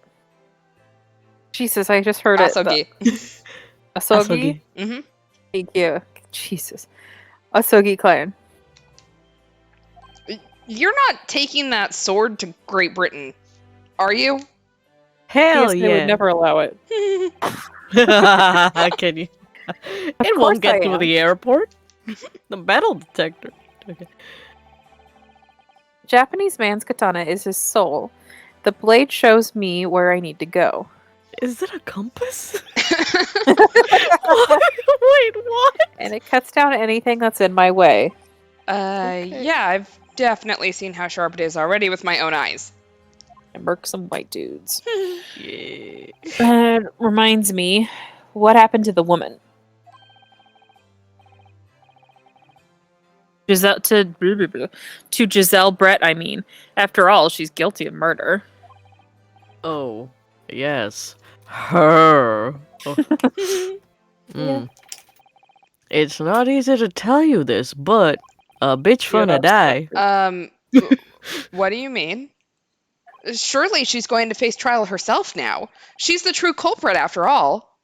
Jesus, I just heard it. Asogi. Asogi? Mm-hmm. Thank you. Jesus. Asogi clan. You're not taking that sword to Great Britain, are you? Hell Yes, they would yeah. never allow it. Can you? Of It course won't get I through am. the airport. The metal detector. Okay. Japanese man's katana is his soul. The blade shows me where I need to go. Is it a compass? Wait, what? And it cuts down anything that's in my way. Yeah, I've definitely seen how sharp it is already with my own eyes. I murk some white dudes. Yeah. Reminds me, what happened to the woman? To Giselle Brett, I mean. After all, she's guilty of murder. Oh, yes. Her. Oh. Yeah. It's not easy to tell you this, but a bitch finna die. What do you mean? Surely she's going to face trial herself now. She's the true culprit after all.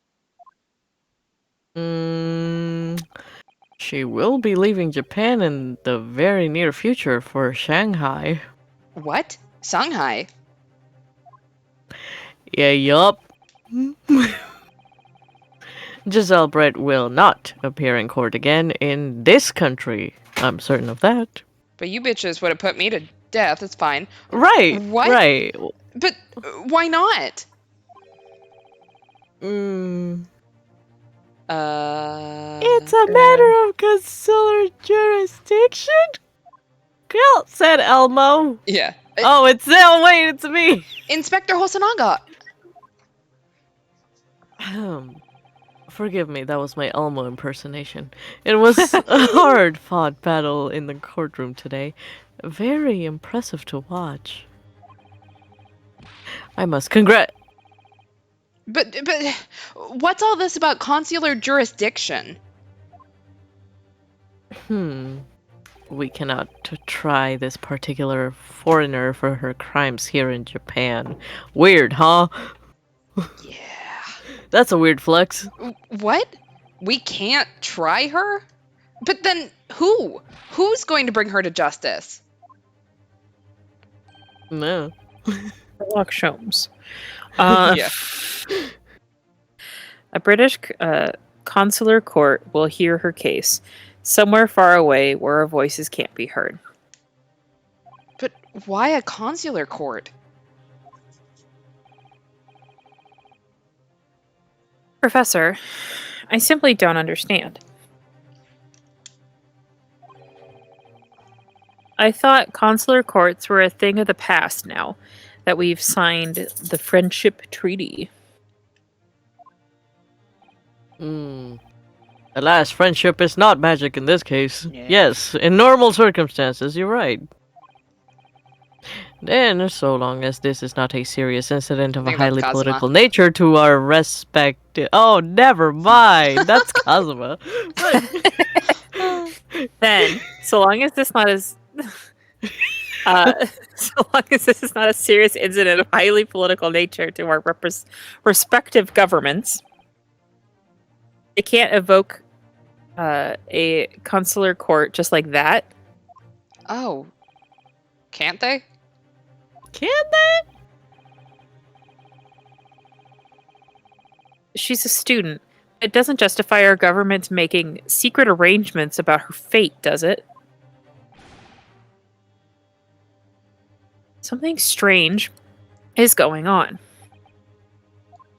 She will be leaving Japan in the very near future for Shanghai. What? Shanghai? Yeah, yup. Giselle Brett will not appear in court again in this country. I'm certain of that. But you bitches would have put me to death. It's fine. Right. What? Right. But why not? It's a matter of consular jurisdiction? Girl, said Elmo. Yeah. Oh, wait, it's me. Inspector Hosonaga. Forgive me, that was my Elmo impersonation. It was a hard-fought battle in the courtroom today. Very impressive to watch. I must But what's all this about consular jurisdiction? We cannot try this particular foreigner for her crimes here in Japan. Weird, huh? Yeah. That's a weird flex. What? We can't try her? But then who? Who's going to bring her to justice? No. Sherlock Holmes. Yeah. A British consular court will hear her case, somewhere far away where her voices can't be heard. But why a consular court? Professor, I simply don't understand. I thought consular courts were a thing of the past now that we've signed the Friendship Treaty. Alas, friendship is not magic in this case. Yeah. Yes, in normal circumstances, you're right. Then, so long as this is not a serious incident of a think that's highly Kazuma. political nature to our respective... Oh, never mind. That's Kazuma. Then, so long as this not as so long as this is not a serious incident of highly political nature to our respective governments, it can't evoke a consular court just like that. Oh. Can't they? Can they? She's a student. It doesn't justify our government making secret arrangements about her fate, does it? Something strange is going on.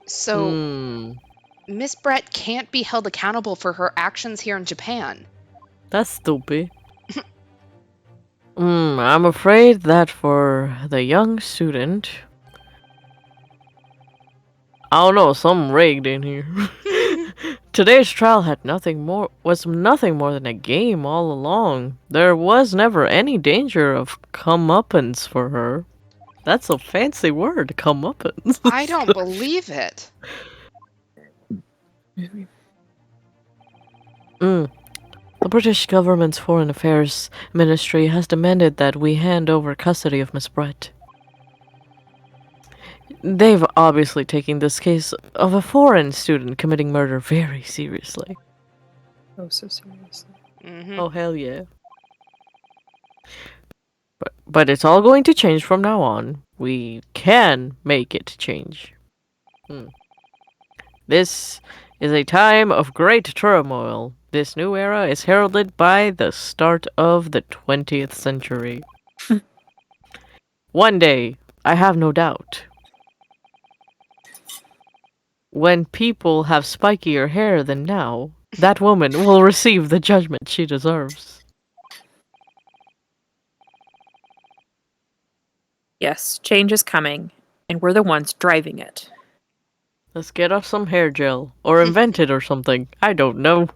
So, Miss Brett can't be held accountable for her actions here in Japan. That's stupid. I'm afraid that for the young student... I don't know, something rigged in here. Today's trial was nothing more than a game all along. There was never any danger of comeuppance for her. That's a fancy word, comeuppance. I don't believe it. The British government's Foreign Affairs Ministry has demanded that we hand over custody of Miss Brett. They've obviously taken this case of a foreign student committing murder very seriously. Oh, so seriously. Mm-hmm. Oh, hell yeah. But it's all going to change from now on. We can make it change. This is a time of great turmoil. This new era is heralded by the start of the 20th century. One day, I have no doubt, when people have spikier hair than now, that woman will receive the judgment she deserves. Yes, change is coming, and we're the ones driving it. Let's get us some hair gel, or invent it or something. I don't know.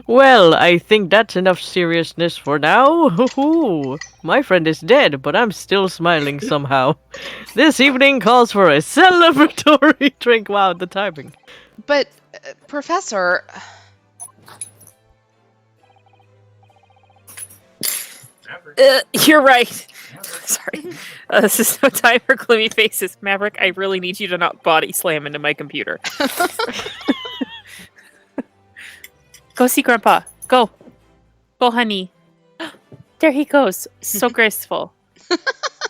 Well, I think that's enough seriousness for now. Hoo-hoo. My friend is dead, but I'm still smiling somehow. This evening calls for a celebratory drink. Wow, the timing. But, Professor... You're right. Sorry. This is no time for gloomy faces. Maverick, I really need you to not body slam into my computer. Go see Grandpa. Go. Go, honey. There he goes. So graceful.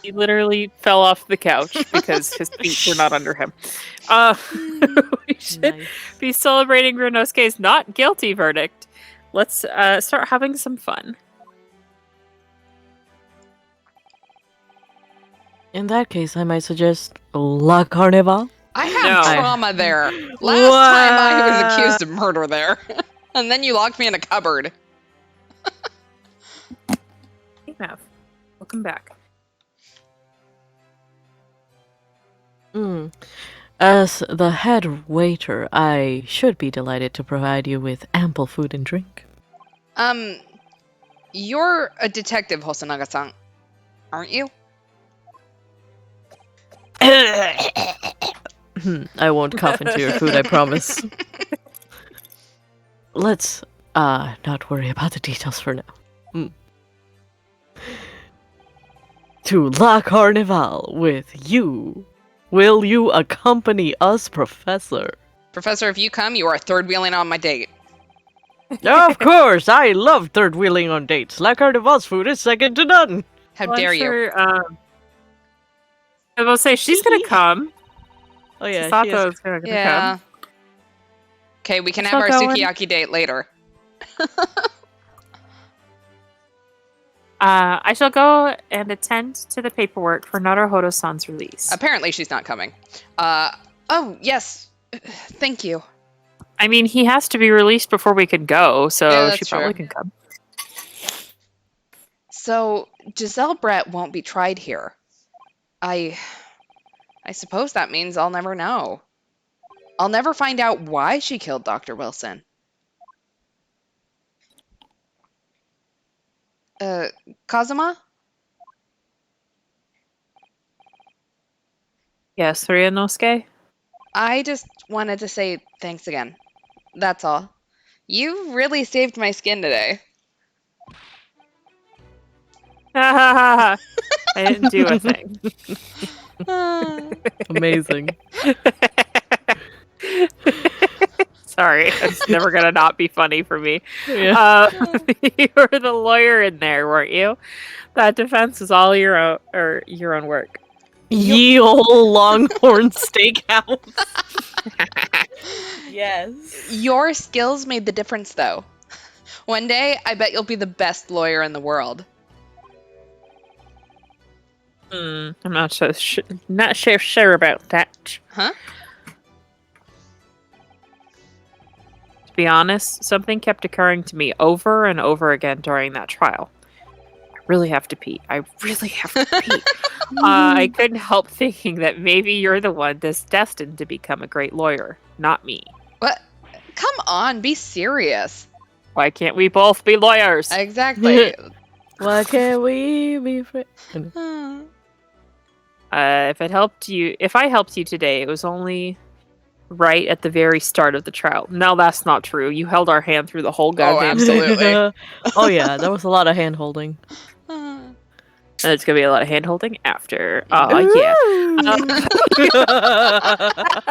He literally fell off the couch because his feet were not under him. We should be celebrating Runosuke's not guilty verdict. Let's start having some fun. In that case, I might suggest La Carnival. I have No. trauma there. Last time I was accused of murder there. And then you locked me in a cupboard. Hey, Mav. Welcome back. As the head waiter, I should be delighted to provide you with ample food and drink. You're a detective, Hosonaga-san, aren't you? I won't cough into your food, I promise. Let's not worry about the details for now. To La Carnival with you. Will you accompany us, Professor? Professor, if you come, you are third wheeling on my date. Of course, I love third wheeling on dates. La Carnival's food is second to none. How Well, dare I'm you? sure, I will say she's gonna come. Oh yeah, she is. Sato's gonna Yeah. come. Okay, we can Let's have our not go in. sukiyaki date later. I shall go and attend to the paperwork for Naruhodo-san's release. Apparently she's not coming. Oh, yes. Thank you. I mean, he has to be released before we can go, so Yeah, that's she probably true. can come. So, Giselle Brett won't be tried here. I suppose that means I'll never know. I'll never find out why she killed Dr. Wilson. Kazuma? Yes, Ryunosuke? I just wanted to say thanks again. That's all. You really saved my skin today. I didn't do a thing. Amazing. Sorry, it's never gonna not be funny for me. Yeah. You were the lawyer in there, weren't you? That defense was all your own work. Ye ol' Longhorn Steakhouse. Yes. Your skills made the difference, though. One day, I bet you'll be the best lawyer in the world. I'm not so sure about that. Huh? To be honest, something kept occurring to me over and over again during that trial. I really have to pee. I couldn't help thinking that maybe you're the one that's destined to become a great lawyer, not me. What? Come on, be serious. Why can't we both be lawyers? Exactly. Why can't we be friends? If I helped you today, it was only right at the very start of the trial. No, that's not true. You held our hand through the whole goddamn thing. absolutely. Oh yeah, there was a lot of hand holding. And there's gonna be a lot of hand holding after. Yeah.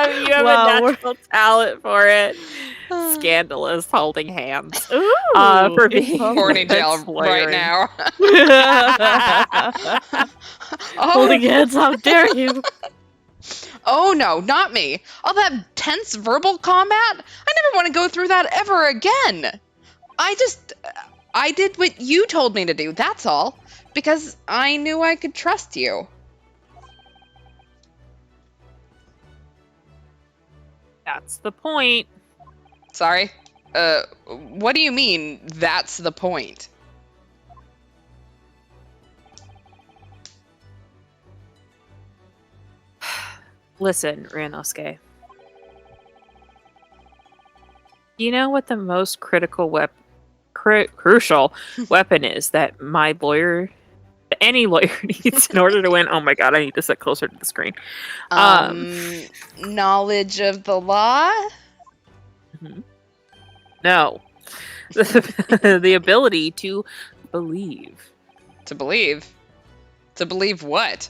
You have Wow, a we're- natural talent for it. Scandalous holding hands. Ooh, For in being public. Horny jail defense right lawyering. now. Holding hands, how dare you? Oh no, not me. All that tense verbal combat? I never want to go through that ever again. I did what you told me to do, that's all. Because I knew I could trust you. That's the point. Sorry? What do you mean, that's the point? Listen, Ranosuke. Do you know what the most crucial weapon is that any lawyer needs in order to win? Oh my god, I need to sit closer to the screen. Knowledge of the law? No. The ability to believe. To believe? To believe what?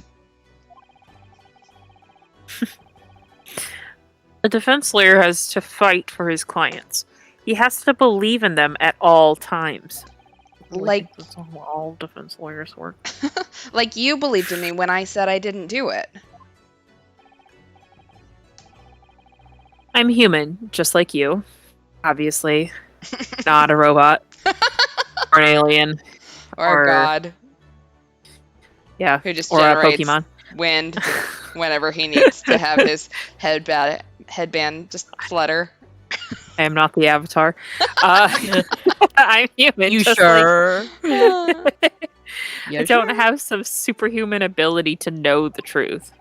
A defense lawyer has to fight for his clients. He has to believe in them at all times. Like- That's how all defense lawyers work. Like you believed in me when I said I didn't do it. I'm human, just like you. Obviously. Not a robot. Or an alien. Or Or- God, Yeah. who just Or a generates Pokemon. wind whenever he needs to have his headband just flutter. I am not the Avatar. I'm human. You just sure? Like, Yeah, I don't have some superhuman ability to know the truth.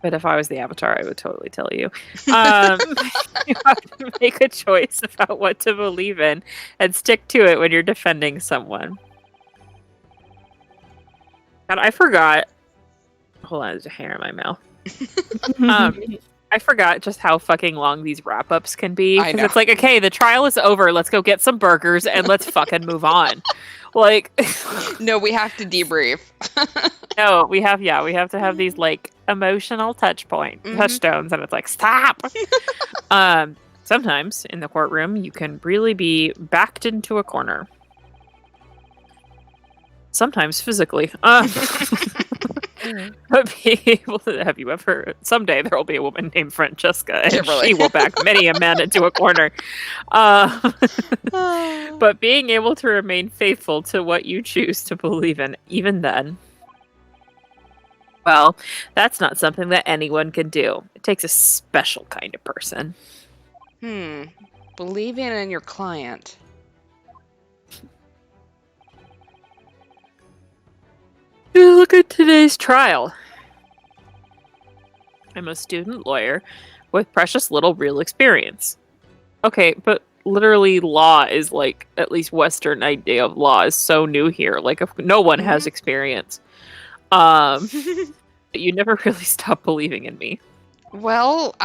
But if I was the Avatar, I would totally tell you. You have to make a choice about what to believe in and stick to it when you're defending someone. God, I forgot. Hold on, there's a hair in my mouth. I forgot just how fucking long these wrap-ups can be. I Because know. it's like, okay, the trial is over. Let's go get some burgers and let's fucking move on. Like, No, we have to debrief. no, we have to have these like emotional touchstones, and it's like, stop. Sometimes in the courtroom, you can really be backed into a corner. Sometimes physically. But being able to, have you ever, someday there will be a woman named Francesca and Kimberly. she will back many a man into a corner. But being able to remain faithful to what you choose to believe in, even then, well, that's not something that anyone can do. It takes a special kind of person. Believing in your client. Look at today's trial. I'm a student lawyer with precious little real experience. Okay, but literally law is like, at least Western idea of law is so new here. Like, if no one has experience. But you never really stop believing in me. Well,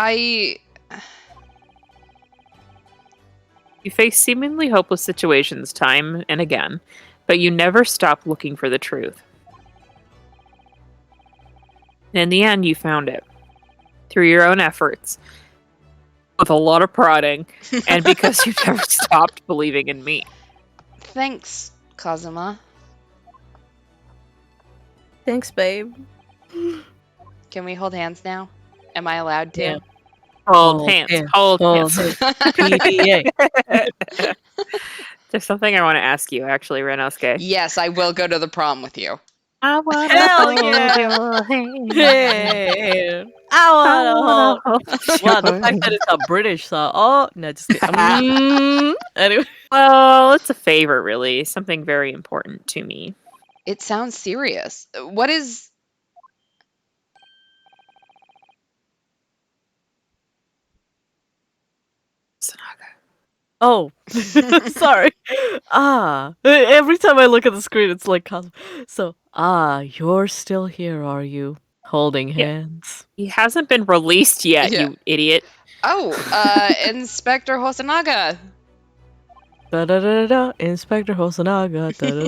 You face seemingly hopeless situations time and again, but you never stop looking for the truth. And in the end, you found it. Through your own efforts. With a lot of prodding. And because you never stopped believing in me. Thanks, Kazuma. Thanks, babe. Can we hold hands now? Am I allowed to? Yeah. Hold hands. Hold hands. PDA. There's something I want to ask you, actually, Ranosuke. Yes, I will go to the prom with you. I want Hell yeah. your hand. Yeah. I wanna hold. Wow, the fact that it's a British song. Oh, no, just kidding. Anyway. Well, it's a favor, really. Something very important to me. It sounds serious. What is... Oh, sorry. Every time I look at the screen, it's like Cosmo. So, you're still here, are you? Holding Yeah. hands. He hasn't been released yet, Yeah. you idiot. Oh, Inspector Hosanaga. Da da da da. Inspector Hosanaga. Da da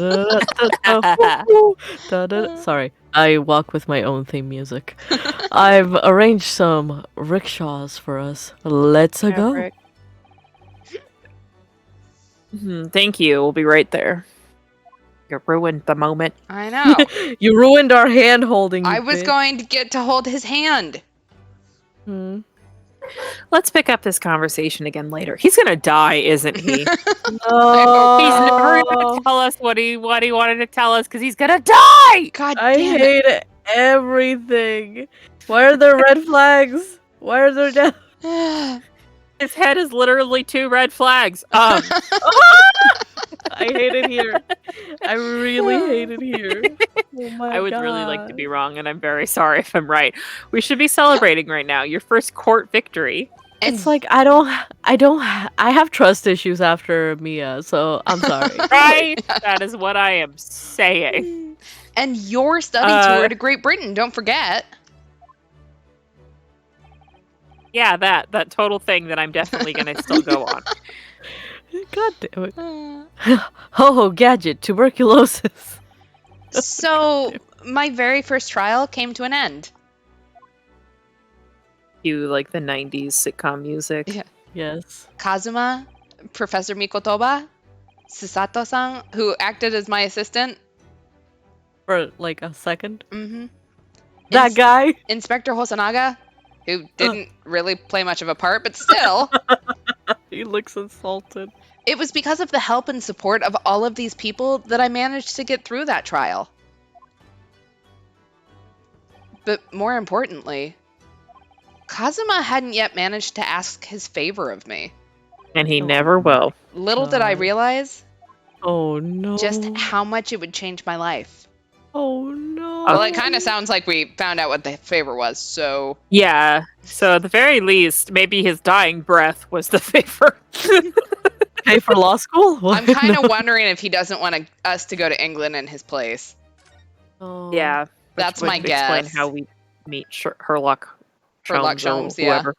da da da. Woo, da da. Sorry, I walk with my own theme music. I've arranged some rickshaws for us. Let's go. Maverick. Thank you. We'll be right there. You ruined the moment. I know. You ruined our hand holding. I was going to get to hold his hand. Let's pick up this conversation again later. He's gonna die, isn't he? No. He's never gonna tell us what he wanted to tell us because he's gonna die. God I damn it. hate everything. Why are there red flags? Why are there death? His head is literally 2 red flags. I hate it here. I really hate it here. Oh my I would really like to be wrong, and I'm very sorry if I'm right. We should be celebrating right now. Your first court victory. It's like I have trust issues after Mia, so I'm sorry. Right? That is what I am saying. And your study tour to Great Britain, don't forget. Yeah, that total thing that I'm definitely gonna still go on. God damn it. Ho-ho gadget, tuberculosis. So, my very first trial came to an end. You like the 90s sitcom music. Yeah. Yes. Kazuma, Professor Mikotoba, Susato-san, who acted as my assistant. For like a second. Mm-hmm. That guy? Inspector Hosanaga, who didn't really play much of a part, but still. He looks insulted. It was because of the help and support of all of these people that I managed to get through that trial. But more importantly, Kazuma hadn't yet managed to ask his favor of me. And he never will. Little did I realize Oh no. just how much it would change my life. Oh no. Well, it kind of sounds like we found out what the favor was, so... Yeah. So at the very least, maybe his dying breath was the favor. Pay for law school? I'm kind of wondering if he doesn't want us to go to England in his place. Oh. Yeah. That's which my would explain guess. how we meet Herlock Sherlock Sholmes or Holmes, yeah. whoever.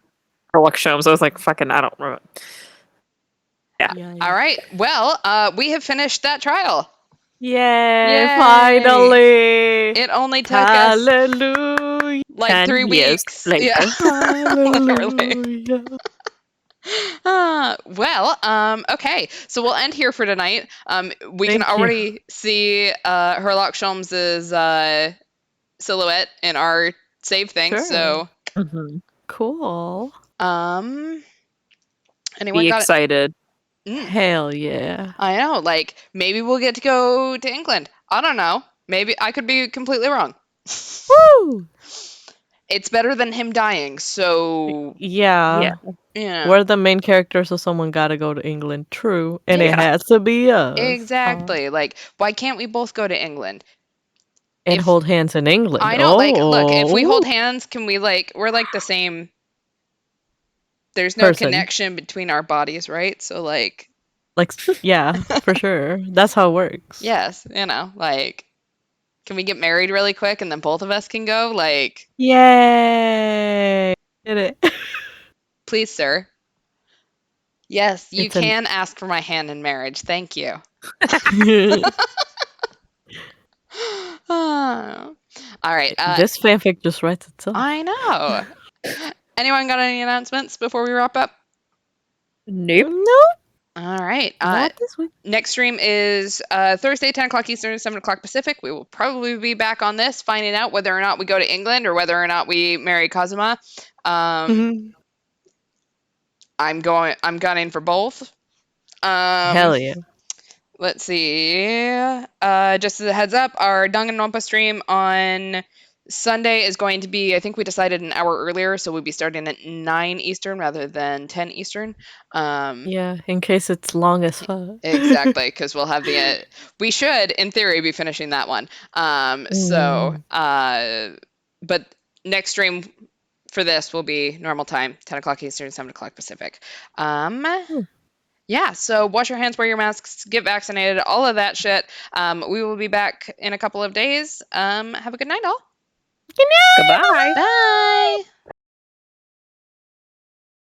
Herlock Sholmes. I was like, fucking, I don't remember. Yeah. All right. Well, we have finished that trial. Yay, Yay. finally. It only took us Hallelujah. like 10 3 years weeks. later. Yeah. Literally. Hallelujah. Okay. So we'll end here for tonight. We can Thank you. already see Herlock Sholmes's silhouette in our save thing. Sure. So, Cool. anyone Be got excited. Hell yeah. I know, like, maybe we'll get to go to England. I don't know. Maybe I could be completely wrong. Woo! It's better than him dying, so Yeah. yeah. We're the main characters, so someone gotta go to England. True. And it Yeah. has to be us. Exactly. Like, why can't we both go to England? And If- hold hands in England. I know, like, look, if we Oh. hold hands, can we, like, we're like the same. There's no Person. connection between our bodies, right? So, like, Like, yeah, for sure. That's how it works. yes, like, can we get married really quick and then both of us can go? Like, Yay! Did it. please, sir. Yes, you It's an- can ask for my hand in marriage. Thank you. All right. This fanfic just writes itself. I know. Anyone got any announcements before we wrap up? Nope. All right. Not this week. Next stream is Thursday, 10 o'clock Eastern, 7 o'clock Pacific. We will probably be back on this, finding out whether or not we go to England or whether or not we marry Kazuma. I'm gunning for both. Hell yeah. Let's see. Just as a heads up, our Danganronpa stream on Sunday is going to be, I think we decided an hour earlier, so we'll be starting at 9 Eastern rather than 10 Eastern. Yeah, in case it's long as fuck. Exactly, because we'll have we should, in theory, be finishing that one. But next stream for this will be normal time, 10 o'clock Eastern, 7 o'clock Pacific. Yeah, so wash your hands, wear your masks, get vaccinated, all of that shit. We will be back in a couple of days. Have a good night, all. Good night. Goodbye. Bye.